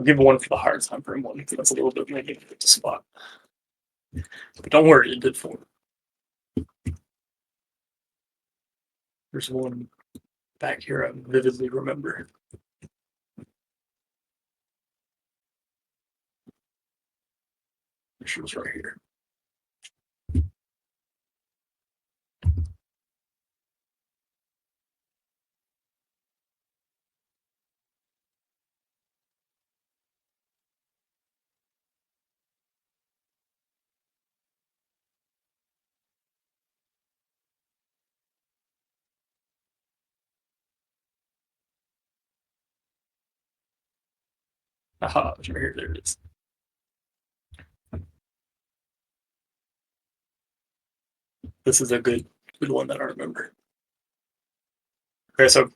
[SPEAKER 2] give one for the higher time frame one. That's a little bit maybe a spot. But don't worry, it did form. There's one back here I vividly remember. She was right here. Aha, it's right here. There it is. This is a good one that I remember. Okay, so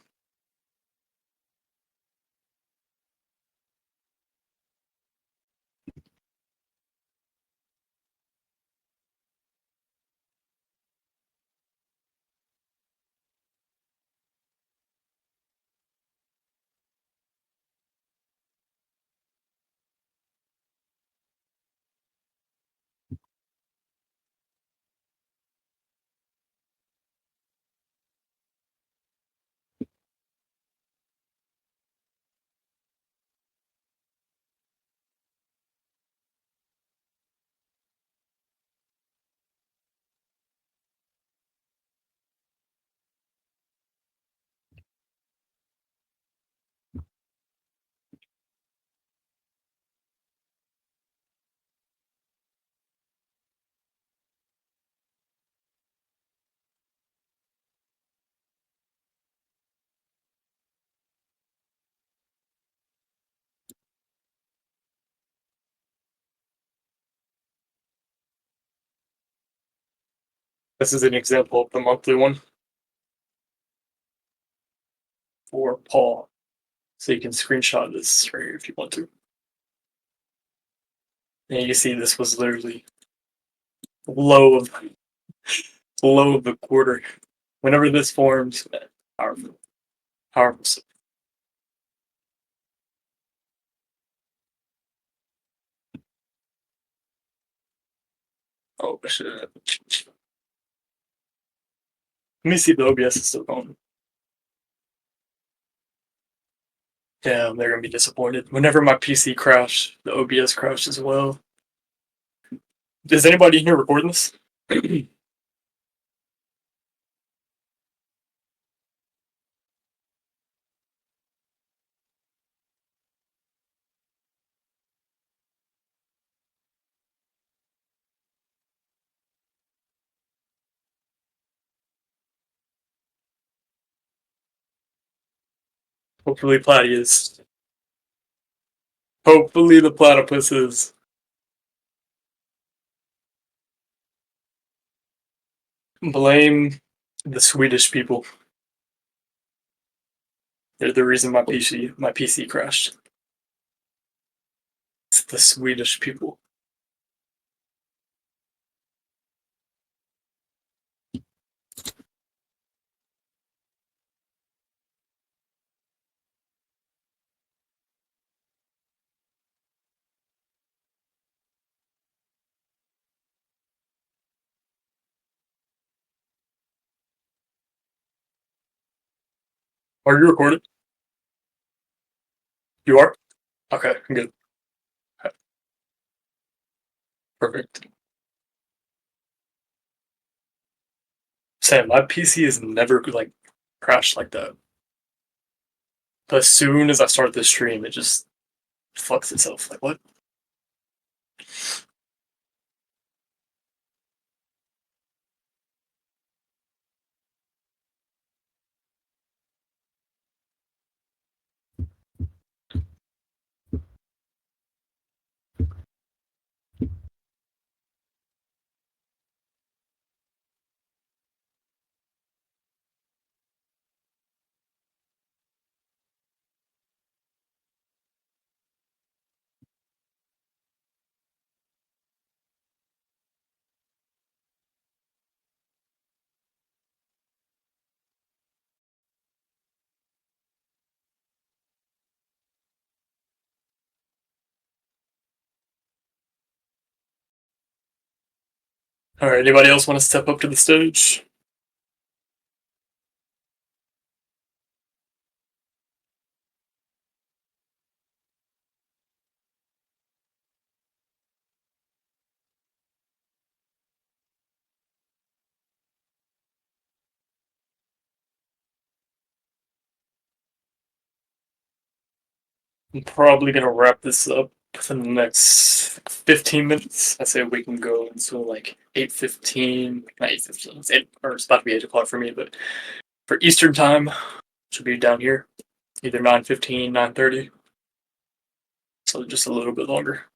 [SPEAKER 2] This is an example of the monthly one for Paul. So you can screenshot this right here if you want to. And you see this was literally low of the quarter. Whenever this forms, powerful. Powerful. Oh shit. Let me see if the OBS is still going. Damn, they're gonna be disappointed. Whenever my PC crashed, the OBS crashed as well. Is anybody in here recording this? Hopefully Platy is. Hopefully the platypus is. Blame the Swedish people. They're the reason my PC crashed. It's the Swedish people. Are you recording? You are? Okay, good. Perfect. Sam, my PC has never like crashed like that. But as soon as I start this stream, it just fucks itself. Like what? Alright, anybody else want to step up to the stage? I'm probably gonna wrap this up within the next 15 minutes. I say we can go until like 8:15. Not 8:15. It's about to be 8 o'clock for me, but for Eastern time, should be down here. Either 9:15, 9:30. So just a little bit longer.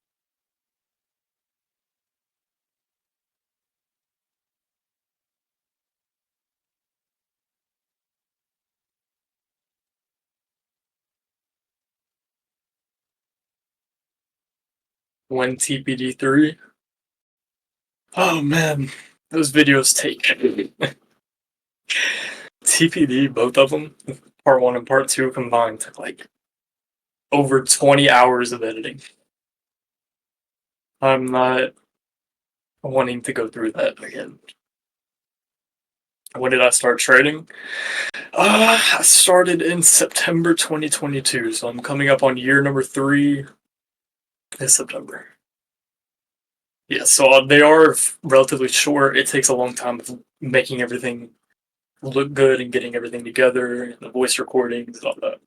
[SPEAKER 2] When TPD3. Oh man, those videos take TPD, both of them, part one and part two combined, took like over 20 hours of editing. I'm not wanting to go through that again. When did I start trading? I started in September 2022, so I'm coming up on year number 3 this September. Yeah, so they are relatively short. It takes a long time of making everything look good and getting everything together, and the voice recordings and all that.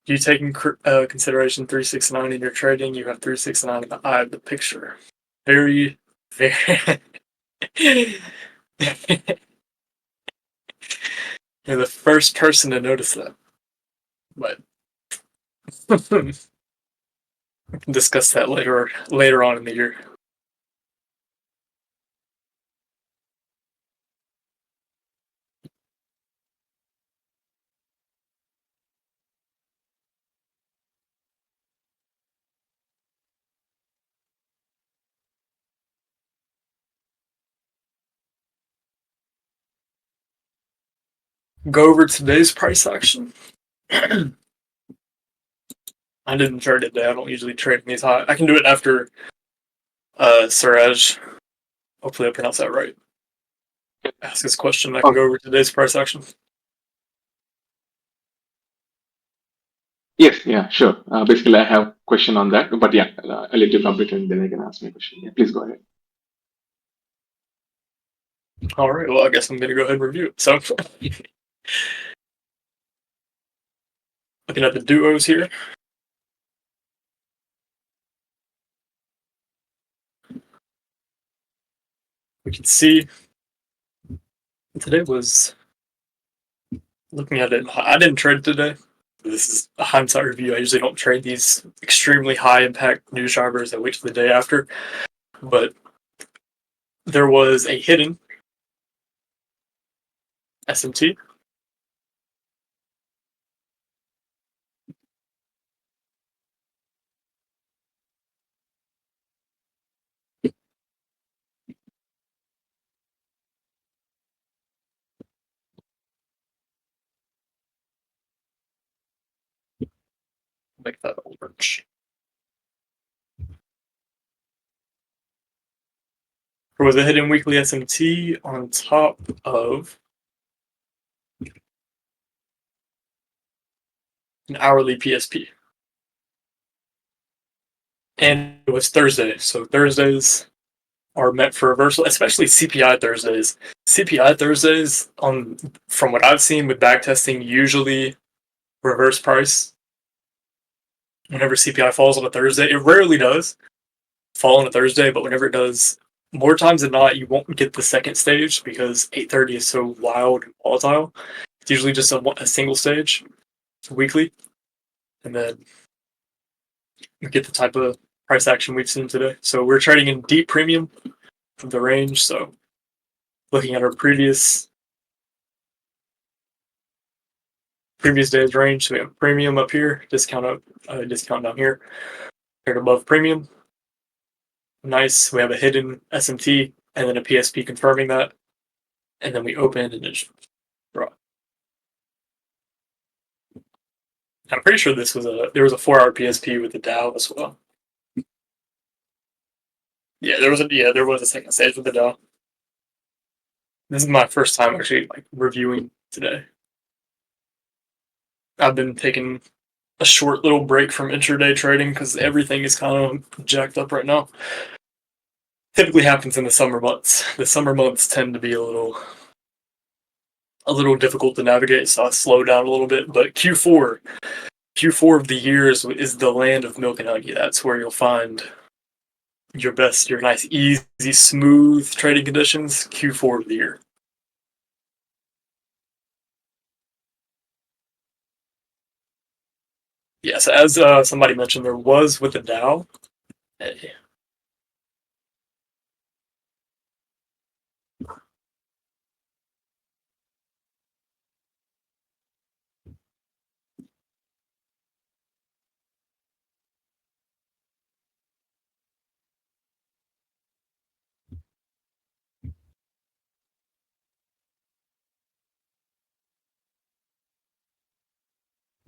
[SPEAKER 2] Do you take in consideration 369 in your trading? You have 369 in the eye of the picture. Very, very. You're the first person to notice that. But we can discuss that later on in the year. go over today's price action. I didn't trade it today. I don't usually trade these high. I can do it after Suraj. Hopefully I pronounced that right. Ask his question. I can go over today's price action.
[SPEAKER 4] Yes, yeah, sure. Basically, I have a question on that, but yeah, I'll let you complete and then I can ask my question. Yeah, please go ahead.
[SPEAKER 2] All right. Well, I guess I'm going to go ahead and review it. So, looking at the duos here. We can see today was looking at it. I didn't trade today. This is a hindsight review. I usually don't trade these extremely high impact news drivers. I wait till the day after. But there was a hidden SMT. Make that orange. There was a hidden weekly SMT on top of an hourly PSP. And it was Thursday. So Thursdays are meant for reversal, especially CPI Thursdays. CPI Thursdays, from what I've seen with backtesting, usually reverse price whenever CPI falls on a Thursday. It rarely does fall on a Thursday, but whenever it does, more times than not, you won't get the second stage because 8:30 is so wild and volatile. It's usually just a single stage weekly, and then you get the type of price action we've seen today. So we're trading in deep premium from the range. So looking at our previous day's range, so we have premium up here, discount down here, paired above premium. Nice. We have a hidden SMT and then a PSP confirming that, and then we open and just draw. I'm pretty sure there was a 4-hour PSP with the Dow as well. Yeah, there was a second stage with the Dow. This is my first time actually reviewing today. I've been taking a short little break from intraday trading because everything is kind of jacked up right now. Typically happens in the summer months. The summer months tend to be a little difficult to navigate, so I slow down a little bit. But Q4 of the year is the land of milk and honey. That's where you'll find your nice, easy, smooth trading conditions. Q4 of the year. Yes, as somebody mentioned, there was with the Dow.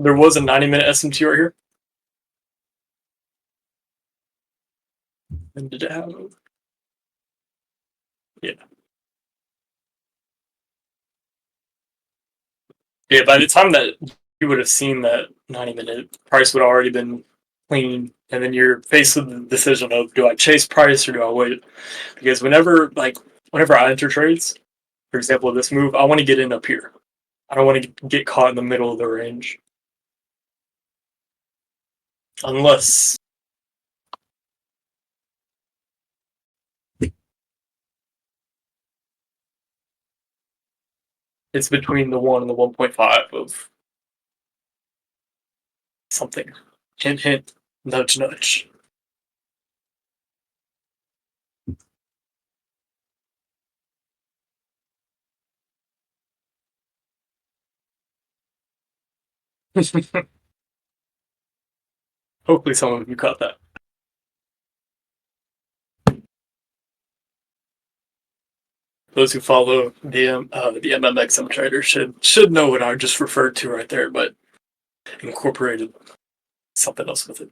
[SPEAKER 2] There was a 90-minute SMT right here. And did it have? Yeah. Yeah, by the time that you would have seen that 90-minute, price would have already been clean, and then you're faced with the decision of, do I chase price or do I wait? Because whenever I enter trades, for example, this move, I want to get in up here. I don't want to get caught in the middle of the range. Unless it's between the 1 and the 1.5 of something. Hint, hint, nudge, nudge. Hopefully some of you caught that. Those who follow the MMXM trader should know what I just referred to right there, but incorporated something else with it.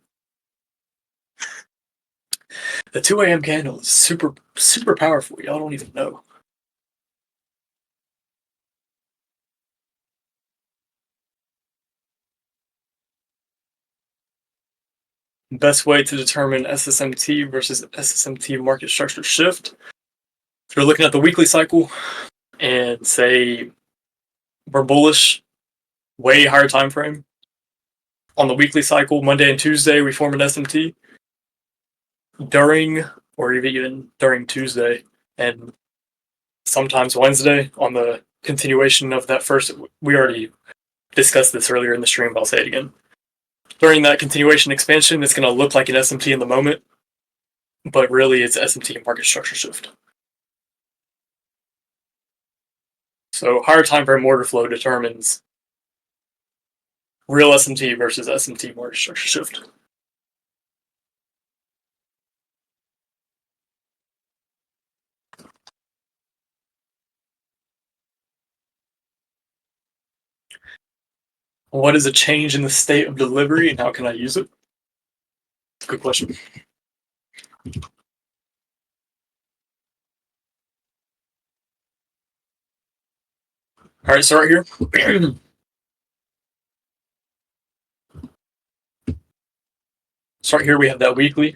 [SPEAKER 2] The 2 a.m. candle is super powerful. Y'all don't even know. Best way to determine SSMT versus SSMT market structure shift. If you're looking at the weekly cycle and say we're bullish, way higher time frame. On the weekly cycle, Monday and Tuesday, we form an SMT. During, or even during Tuesday, and sometimes Wednesday, on the continuation of that first, we already discussed this earlier in the stream, but I'll say it again. During that continuation expansion, it's going to look like an SMT in the moment, but really it's SMT and market structure shift. So higher time frame order flow determines real SMT versus SMT market structure shift. What is a change in the state of delivery and how can I use it? Good question. All right, so right here. So right here we have that weekly.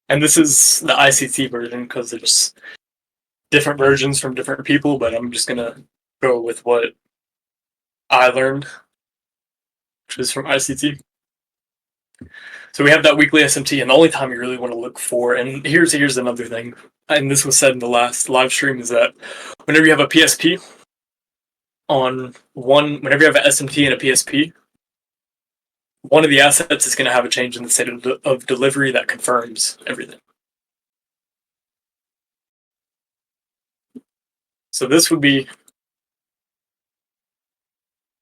[SPEAKER 2] And this is the ICT version because there's different versions from different people, but I'm just going to go with what I learned, which is from ICT. So we have that weekly SMT, and the only time you really want to look for, and here's another thing, and this was said in the last live stream, is that whenever you have a PSP whenever you have an SMT and a PSP, one of the assets is going to have a change in the state of delivery that confirms everything. So this would be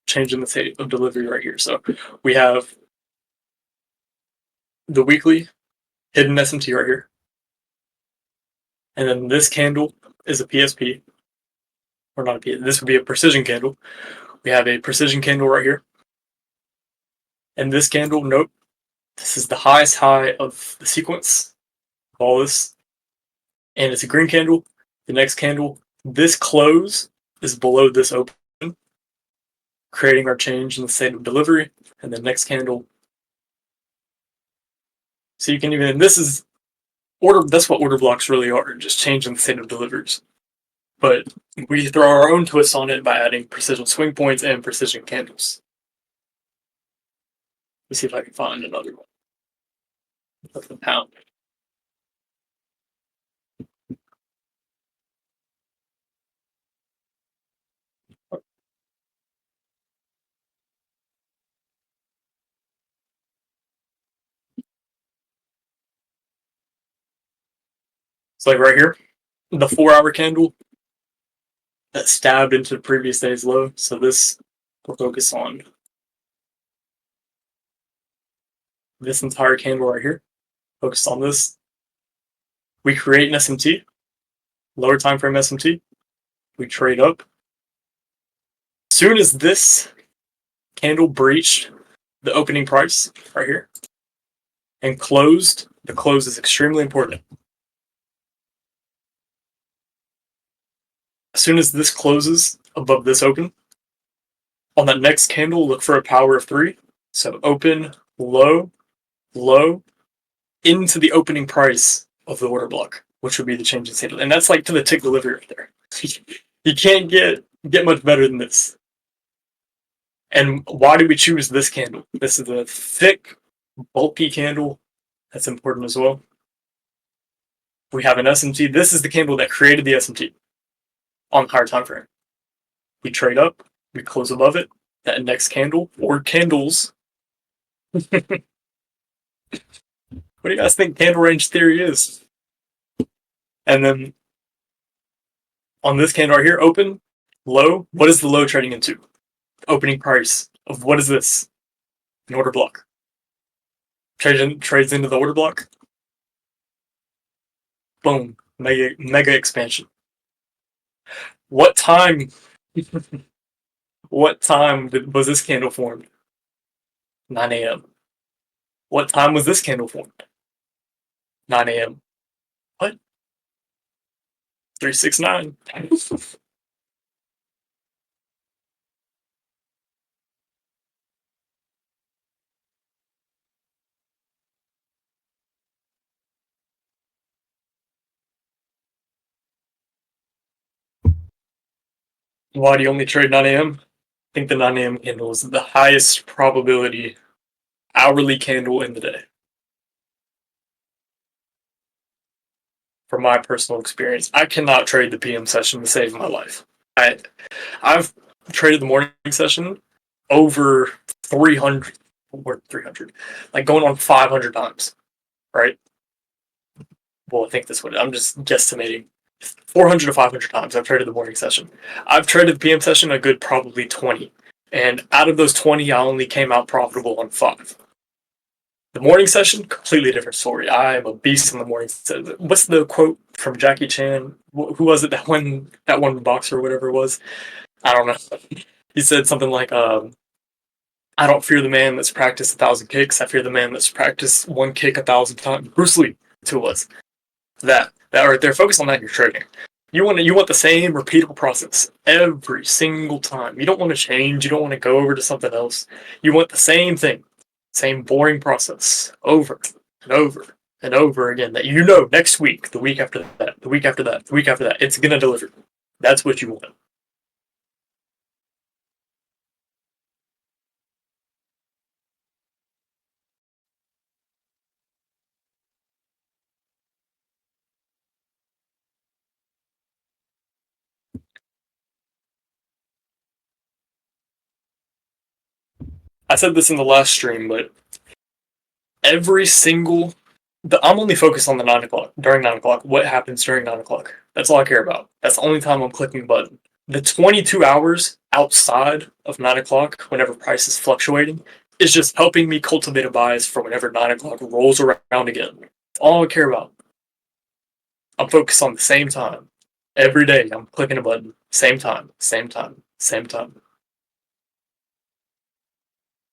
[SPEAKER 2] change in the state of delivery right here. So we have the weekly hidden SMT right here. And then this candle is a PSP. Or not a PSP. This would be a precision candle. We have a precision candle right here. And this candle, nope. This is the highest high of the sequence. All this. And it's a green candle. The next candle, this close is below this open, creating our change in the state of delivery. And the next candle. So you can even, and this is that's what order blocks really are, just changing the state of deliveries. But we throw our own twist on it by adding precision swing points and precision candles. Let's see if I can find another one. Of the pound. So like right here, the 4-hour candle that stabbed into the previous day's low. So this will focus on this entire candle right here. Focus on this. We create an SMT, lower time frame SMT. We trade up. As soon as this candle breached the opening price right here and closed, the close is extremely important. As soon as this closes above this open, on that next candle, look for a power of 3. So open, low, low, into the opening price of the order block, which would be the change in state. And that's like to the tick delivery right there. You can't get much better than this. And why do we choose this candle? This is a thick, bulky candle. That's important as well. We have an SMT. This is the candle that created the SMT on the higher time frame. We trade up, we close above it. That next candle or candles. What do you guys think candle range theory is? And then on this candle right here, open, low. What is the low trading into? Opening price of what is this? An order block. Trades into the order block. Boom. Mega expansion. What time? What time was this candle formed? 9 a.m. What time was this candle formed? 9 a.m. What? 369. Why do you only trade 9 a.m.? I think the 9 a.m. candle is the highest probability hourly candle in the day. From my personal experience, I cannot trade the PM session to save my life. I've traded the morning session over 300 or 300, like going on 500 times, right? Well, I think that's what I'm just guesstimating. 400 to 500 times I've traded the morning session. I've traded the PM session a good probably 20. And out of those 20, I only came out profitable on 5. The morning session, completely different story. I am a beast in the morning. What's the quote from Jackie Chan? Who was it? That one boxer or whatever it was. I don't know. He said something like, "I don't fear the man that's practiced 1,000 kicks. I fear the man that's practiced one kick 1,000 times." Bruce Lee, that's who it was. That right there. Focus on that in your trading. You want the same repeatable process every single time. You don't want to change. You don't want to go over to something else. You want the same thing, same boring process over and over and over again. That you know next week, the week after that, the week after that, the week after that, it's gonna deliver. That's what you want. I said this in the last stream, but every single I'm only focused on the 9 o'clock. During 9 o'clock, what happens during 9 o'clock? That's all I care about. That's the only time I'm clicking the button. The 22 hours outside of 9 o'clock, whenever price is fluctuating, is just helping me cultivate a bias for whenever 9 o'clock rolls around again. That's all I care about. I'm focused on the same time. Every day I'm clicking a button. Same time, same time, same time.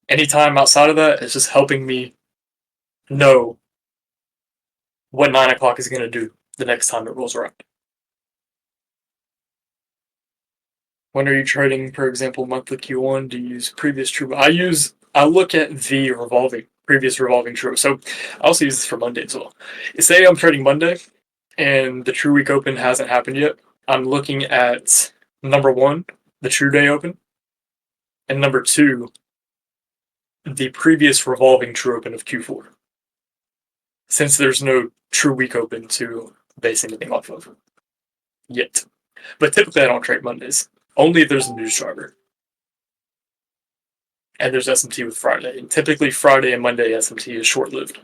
[SPEAKER 2] Any time outside of that is just helping me know what 9 o'clock is going to do the next time it rolls around. When are you trading, for example, monthly Q1? Do you use previous true? I look at the previous revolving true. So I also use this for Monday as well. Say I'm trading Monday and the true week open hasn't happened yet. I'm looking at number 1, the true day open, and number 2, the previous revolving true open of Q4. Since there's no true week open to base anything off of yet. But typically I don't trade Mondays. Only if there's a news driver. And there's SMT with Friday. And typically Friday and Monday SMT is short-lived.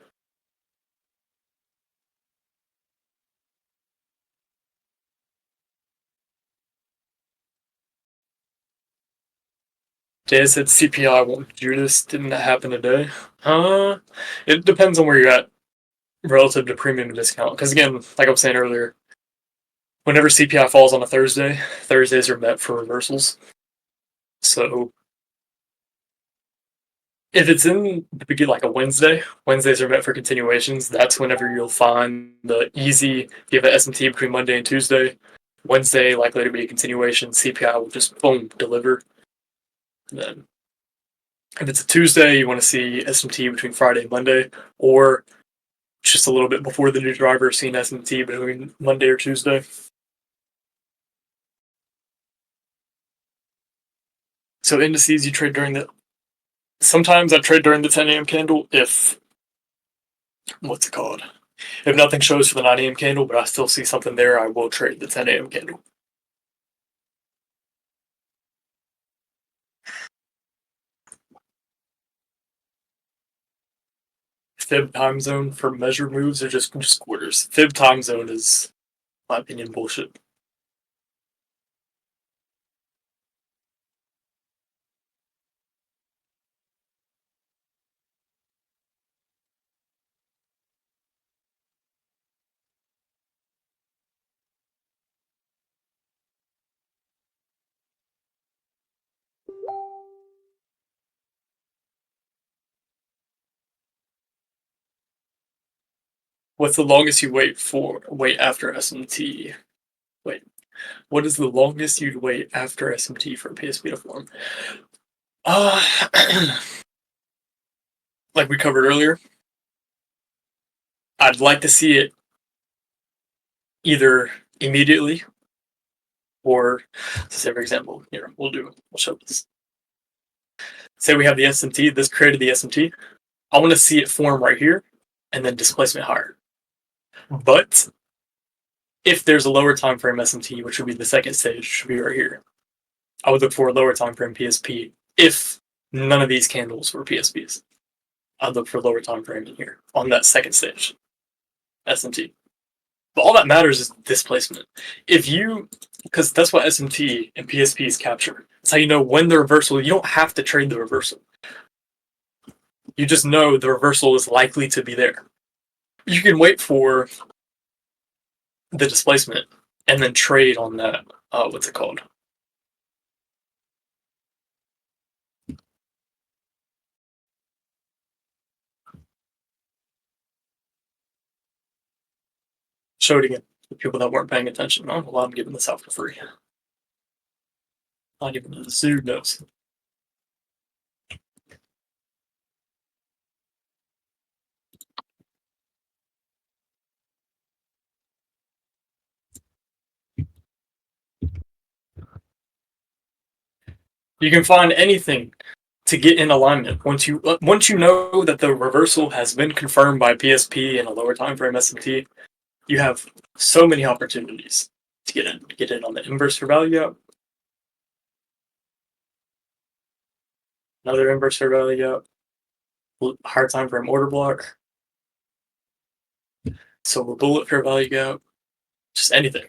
[SPEAKER 2] Jay said CPI won't do this. Didn't that happen today? It depends on where you're at relative to premium and discount. Because again, like I was saying earlier, whenever CPI falls on a Thursday, Thursdays are met for reversals. So if it's in the beginning, like a Wednesday, Wednesdays are met for continuations. That's whenever you'll find the easy. If you have an SMT between Monday and Tuesday, Wednesday likely to be a continuation. CPI will just boom deliver. And then if it's a Tuesday, you want to see SMT between Friday and Monday, or just a little bit before the new driver, seeing SMT between Monday or Tuesday. So indices you trade during the. Sometimes I trade during the 10 a.m. candle if what's it called? If nothing shows for the 9 a.m. candle, but I still see something there, I will trade the 10 a.m. candle. Fib time zone for measured moves or just quarters. Fib time zone is, in my opinion, bullshit. What's the longest you wait after SMT? Wait, what is the longest you'd wait after SMT for PSP to form? Like we covered earlier, I'd like to see it either immediately or, say for example, here we'll show this. Say we have the SMT. This created the SMT. I want to see it form right here, and then displacement higher. But if there's a lower time frame SMT, which would be the second stage, which should be right here, I would look for a lower time frame PSP. If none of these candles were PSPs, I'd look for lower time frame in here on that second stage SMT. But all that matters is displacement. Because that's what SMT and PSPs capture. It's how you know when the reversal. You don't have to trade the reversal. You just know the reversal is likely to be there. You can wait for the displacement and then trade on that. What's it called? Show it again. The people that weren't paying attention. Well, I'm giving this out for free. Not even the zoo knows. You can find anything to get in alignment once you know that the reversal has been confirmed by PSP and a lower time frame SMT. You have so many opportunities to get in. Get in on the inverse for value gap, another inverse for value gap, higher time frame order block, silver bullet for value gap, just anything.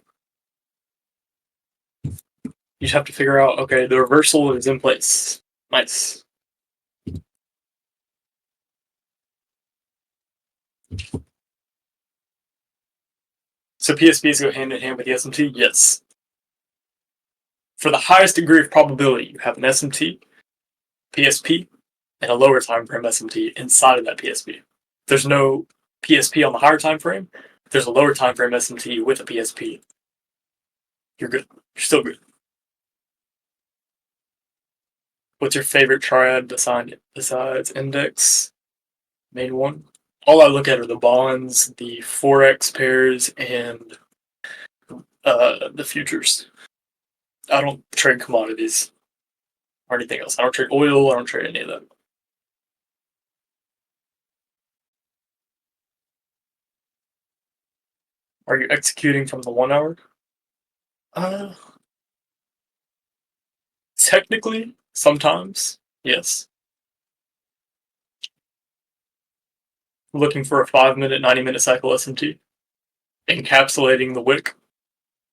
[SPEAKER 2] You just have to figure out, okay, the reversal is in place. Nice. So PSPs go hand in hand with the SMT? Yes. For the highest degree of probability, you have an SMT, PSP, and a lower time frame SMT inside of that PSP. There's no PSP on the higher time frame. There's a lower time frame SMT with a PSP. You're good. You're still good. What's your favorite triad besides index? Main one? All I look at are the bonds, the forex pairs, and the futures. I don't trade commodities or anything else. I don't trade oil. I don't trade any of that. Are you executing from the 1 hour? Technically, sometimes, yes. Looking for a 5-minute, 90-minute cycle SMT, encapsulating the wick,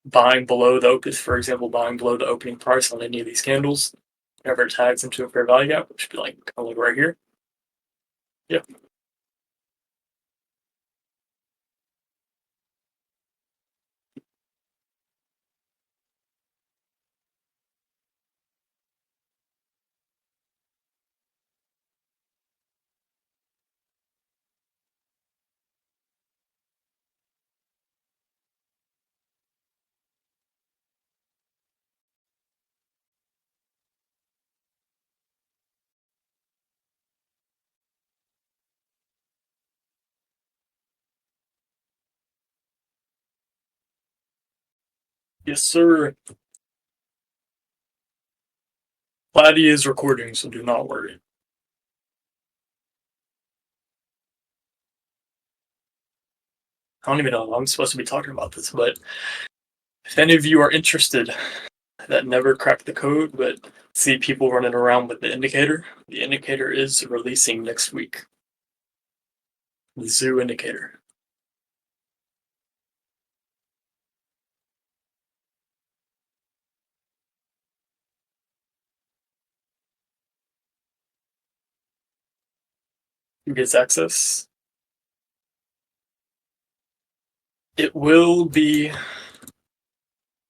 [SPEAKER 2] buying below the open, for example, buying below the opening price on any of these candles. Whenever it tags into a fair value gap, which should be like kind of like right here. Yep. Yes, sir. Platy is recording, so do not worry. I don't even know if I'm supposed to be talking about this, but if any of you are interested that never cracked the code but see people running around with the indicator is releasing next week. The zoo indicator. Who gets access? It will be,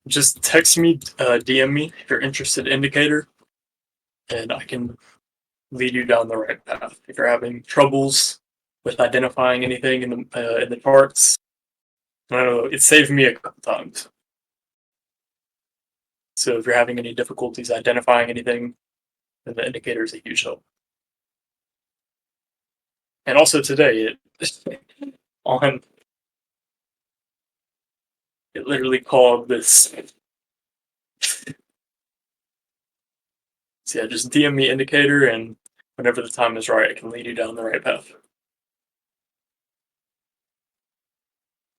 [SPEAKER 2] just text me, DM me if you're interested in indicator, and I can lead you down the right path. If you're having troubles with identifying anything in the charts. I don't know, it saved me a couple times. So if you're having any difficulties identifying anything, then the indicator is a huge help. And also today, on it literally called this. So yeah, just DM me indicator, and whenever the time is right, I can lead you down the right path.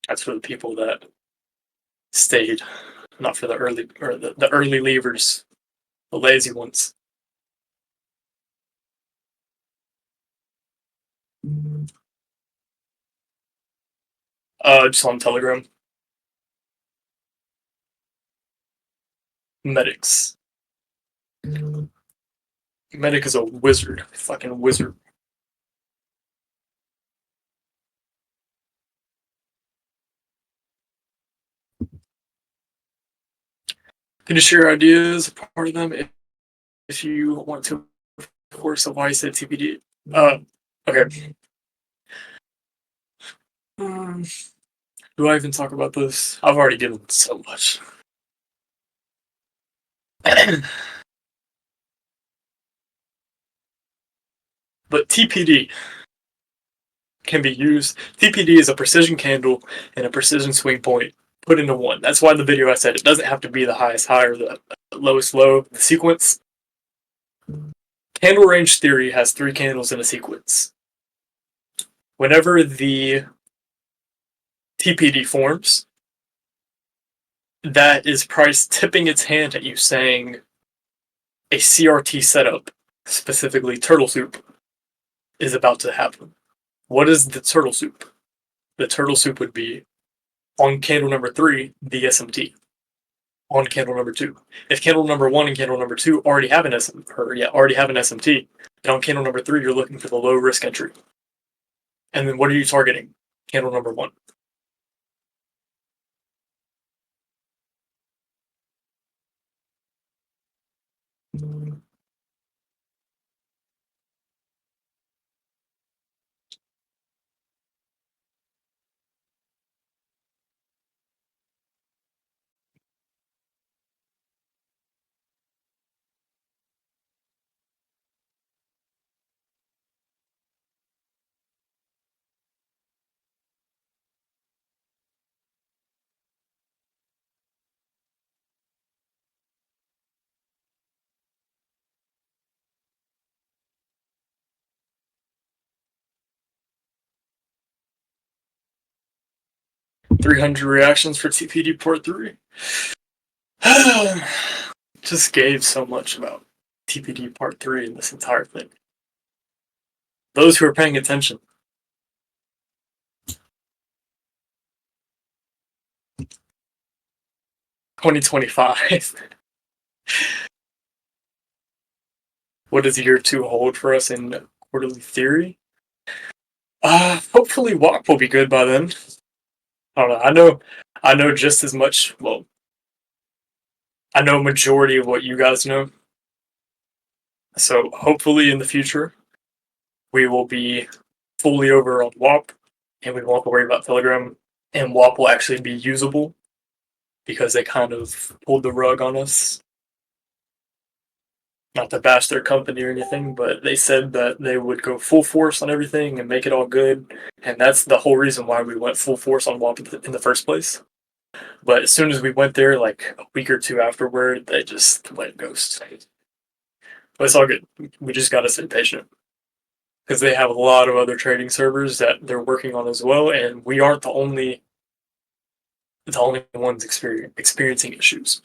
[SPEAKER 2] That's for the people that stayed, not for the early or the early leavers, the lazy ones. Just on Telegram. Medics. Medic is a wizard, fucking wizard. Can you share ideas, part of them, if you want to, of course, of why I said TPD. Okay. Do I even talk about this? I've already given so much. But TPD can be used. TPD is a precision candle and a precision swing point put into one. That's why in the video I said it doesn't have to be the highest high or the lowest low. The sequence. Candle range theory has 3 candles in a sequence. Whenever the TPD forms, that is price tipping its hand at you saying a CRT setup, specifically turtle soup, is about to happen. What is the turtle soup? The turtle soup would be on candle number 3, the SMT. On candle number 2. If candle number 1 and candle number 2 already have an SMT, then on candle number 3 you're looking for the low risk entry. And then what are you targeting? Candle number 1. Oh, 300 reactions for TPD Part 3. Just gave so much about TPD Part 3 in this entire thing. Those who are paying attention. $2025. What does year 2 hold for us in quarterly theory? Hopefully WAP will be good by then. I don't know. I know just as much. Well, I know majority of what you guys know. So hopefully in the future, we will be fully over on WAP, and we won't have to worry about Telegram. And WAP will actually be usable because they kind of pulled the rug on us. Not to bash their company or anything, but they said that they would go full force on everything and make it all good. And that's the whole reason why we went full force on WAP in the first place. But as soon as we went there, like a week or 2 afterward, they just went ghost. But it's all good. We just gotta stay patient. Because they have a lot of other trading servers that they're working on as well, and we aren't the only ones experiencing issues.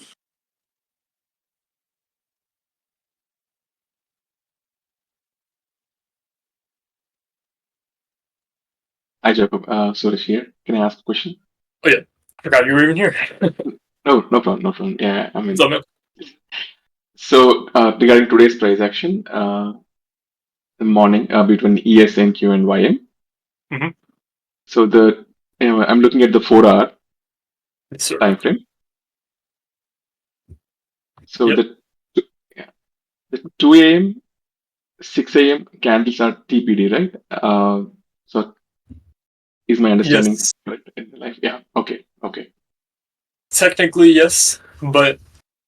[SPEAKER 4] Hi, Jacob. Suresh here. Can I ask a question?
[SPEAKER 2] Oh yeah, forgot you were even here.
[SPEAKER 4] No, no problem, no problem. Yeah, I mean,
[SPEAKER 2] What's up, man?
[SPEAKER 4] so regarding today's price action, the morning between ESNQ and YM.
[SPEAKER 2] Mhm.
[SPEAKER 4] So I'm looking at the 4 hour
[SPEAKER 2] Yes, sir.
[SPEAKER 4] time frame. So
[SPEAKER 2] Yep.
[SPEAKER 4] Yeah, the 2 a.m., 6 a.m. candles are TPD, right? So is my understanding
[SPEAKER 2] Yes,
[SPEAKER 4] correct in the life? Yeah. Okay. Okay.
[SPEAKER 2] technically yes, but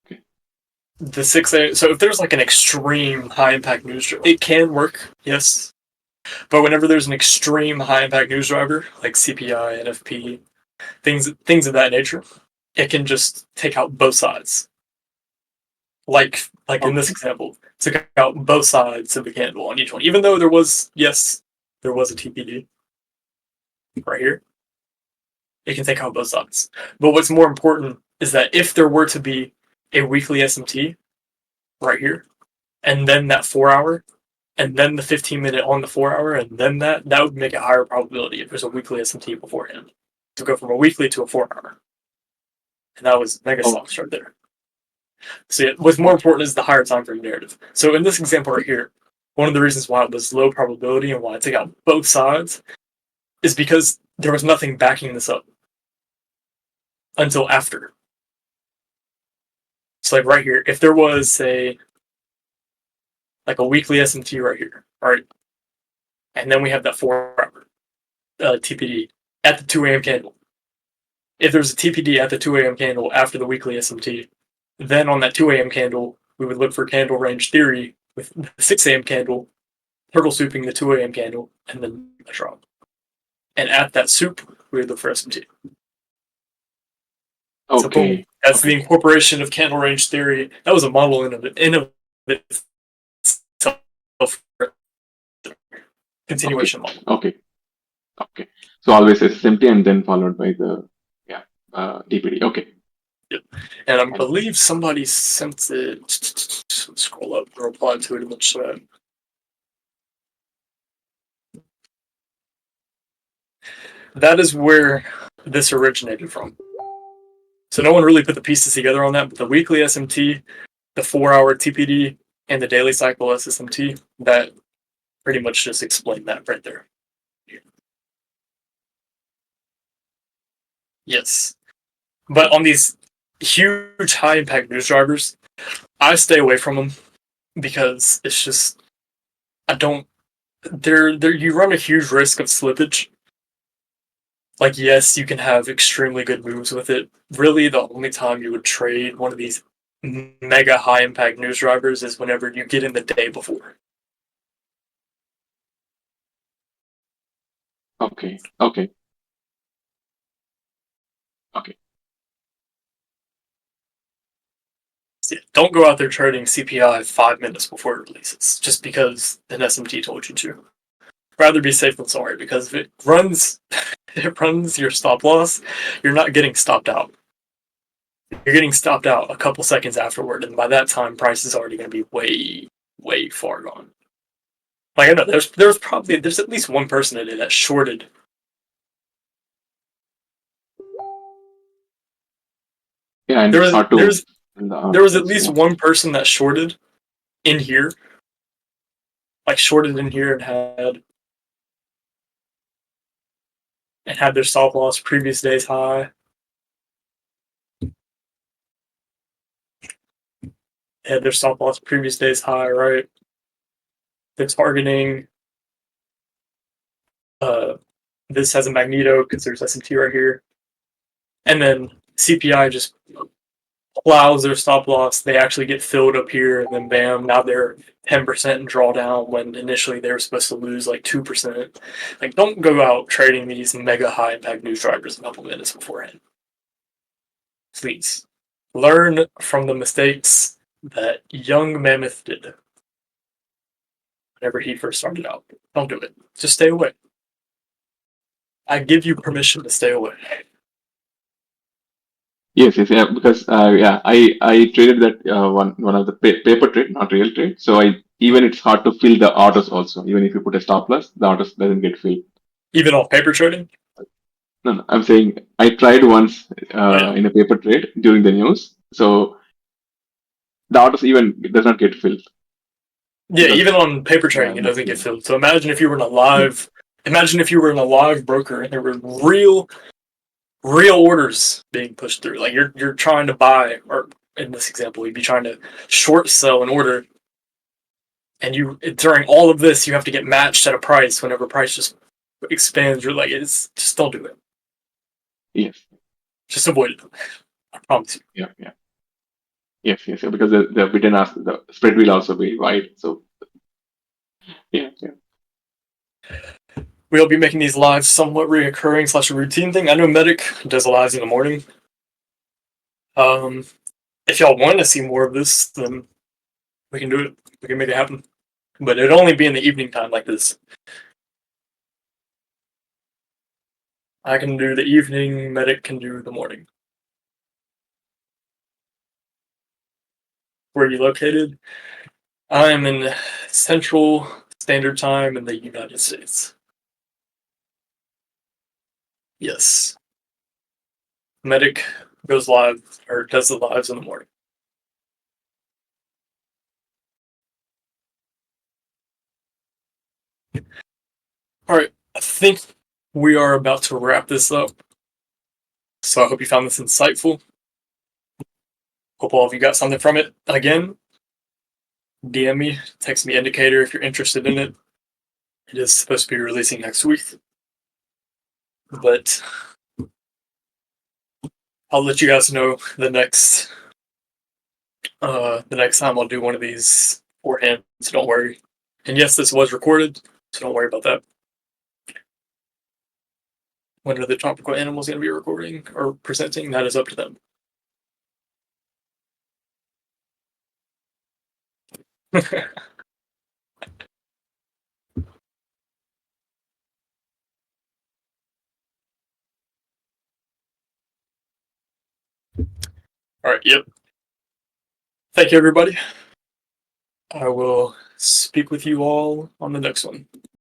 [SPEAKER 4] Okay.
[SPEAKER 2] the 6 a.m. So if there's like an extreme high impact news, it can work, yes. But whenever there's an extreme high impact news driver like CPI, NFP, things of that nature, it can just take out both sides. Like in this
[SPEAKER 4] Okay.
[SPEAKER 2] example, took out both sides of the candle on each one. Even though there was a TPD right here, it can take out both sides. But what's more important is that if there were to be a weekly SMT right here, and then that 4 hour, and then the 15-minute on the 4 hour, and then that would make a higher probability if there's a weekly SMT beforehand to go from a weekly to a 4 hour. And that was mega
[SPEAKER 4] Okay.
[SPEAKER 2] stocks right there. So yeah, what's more important is the higher time frame narrative. So in this example right here, one of the reasons why it was low probability and why I took out both sides is because there was nothing backing this up until after. So like right here, if there was a weekly SMT right here, all right, and then we have that 4 hour TPD at the 2 a.m. candle. If there's a TPD at the 2 a.m. candle after the weekly SMT, then on that 2 a.m. candle, we would look for candle range theory with the 6 a.m. candle, turtle souping the 2 a.m. candle, and then a drop. And at that soup, we would look for SMT. So boom,
[SPEAKER 4] Okay.
[SPEAKER 2] that's the
[SPEAKER 4] Okay.
[SPEAKER 2] incorporation of candle range theory. That was a model in of itself,
[SPEAKER 4] Okay.
[SPEAKER 2] continuation model.
[SPEAKER 4] Okay. Okay. So always SMT and then followed by the DPD. Okay.
[SPEAKER 2] Yep. And I
[SPEAKER 4] Got it.
[SPEAKER 2] believe somebody sent it. Scroll up and reply to it in the chat. That is where this originated from. So no one really put the pieces together on that, but the weekly SMT, the 4 hour TPD, and the daily cycle SSMT, that pretty much just explained that right there. Yes. But on these huge high impact news drivers, I stay away from them because it's just I don't they're you run a huge risk of slippage. Like yes, you can have extremely good moves with it. Really the only time you would trade one of these mega high impact news drivers is whenever you get in the day before.
[SPEAKER 4] Okay. Okay. Okay.
[SPEAKER 2] So yeah, don't go out there trading CPI 5 minutes before it releases just because an SMT told you to. Rather be safe than sorry because if it runs it runs your stop loss, you're not getting stopped out. You're getting stopped out a couple seconds afterward, and by that time, price is already going to be way, way far gone. Like I know there's at least one person today that shorted.
[SPEAKER 4] Yeah, and
[SPEAKER 2] There
[SPEAKER 4] it's
[SPEAKER 2] was
[SPEAKER 4] hard to fill the
[SPEAKER 2] there was at
[SPEAKER 4] articles.
[SPEAKER 2] least
[SPEAKER 4] Yeah.
[SPEAKER 2] one person that shorted in here, like shorted in here and had their stop loss previous day's high. Had their stop loss previous day's high, right? They're targeting. This has a magneto because there's SMT right here, and then CPI just plows their stop loss. They actually get filled up here, and then bam, now they're 10% in drawdown when initially they were supposed to lose like 2%. Like, don't go out trading these mega high impact news drivers a couple minutes beforehand. Please learn from the mistakes that young Mammoth did whenever he first started out. Don't do it. Just stay away. I give you permission to stay away.
[SPEAKER 4] Yes, yes, yeah, because I traded that one of the paper trade, not real trade. So I even it's hard to fill the orders also. Even if you put a stop loss, the orders doesn't get filled.
[SPEAKER 2] Even off paper trading?
[SPEAKER 4] No, no, I'm saying I tried once
[SPEAKER 2] Oh, yeah.
[SPEAKER 4] in a paper trade during the news. So the orders even does not get filled
[SPEAKER 2] Yeah, even
[SPEAKER 4] because
[SPEAKER 2] on paper trading, it doesn't get filled. So imagine if you were in a live, broker and there were real orders being pushed through. Like you're trying to buy, or in this example, you'd be trying to short sell an order, and you during all of this, you have to get matched at a price whenever price just expands your leg. Just don't do it.
[SPEAKER 4] Yes.
[SPEAKER 2] Just avoid it. I promise you.
[SPEAKER 4] Yeah. Yeah. Yes. Yes. Yeah, because we didn't ask, the spread will also be wide. So yeah. Yeah.
[SPEAKER 2] We'll be making these lives somewhat reoccurring / a routine thing. I know Medic does lives in the morning. If y'all want to see more of this, then we can do it. We can make it happen. But it'd only be in the evening time like this. I can do the evening, Medic can do the morning. Where are you located? I'm in Central Standard Time in the United States. Yes. Medic goes live, or does the lives in the morning. Alright, I think we are about to wrap this up. So I hope you found this insightful. Hope all of you got something from it. Again, DM me, text me indicator if you're interested in it. It is supposed to be releasing next week. But I'll let you guys know the next time I'll do one of these beforehand, so don't worry. And yes, this was recorded, so don't worry about that. When are the tropical animals going to be recording or presenting? That is up to them. Alright, yep. Thank you, everybody. I will speak with you all on the next one.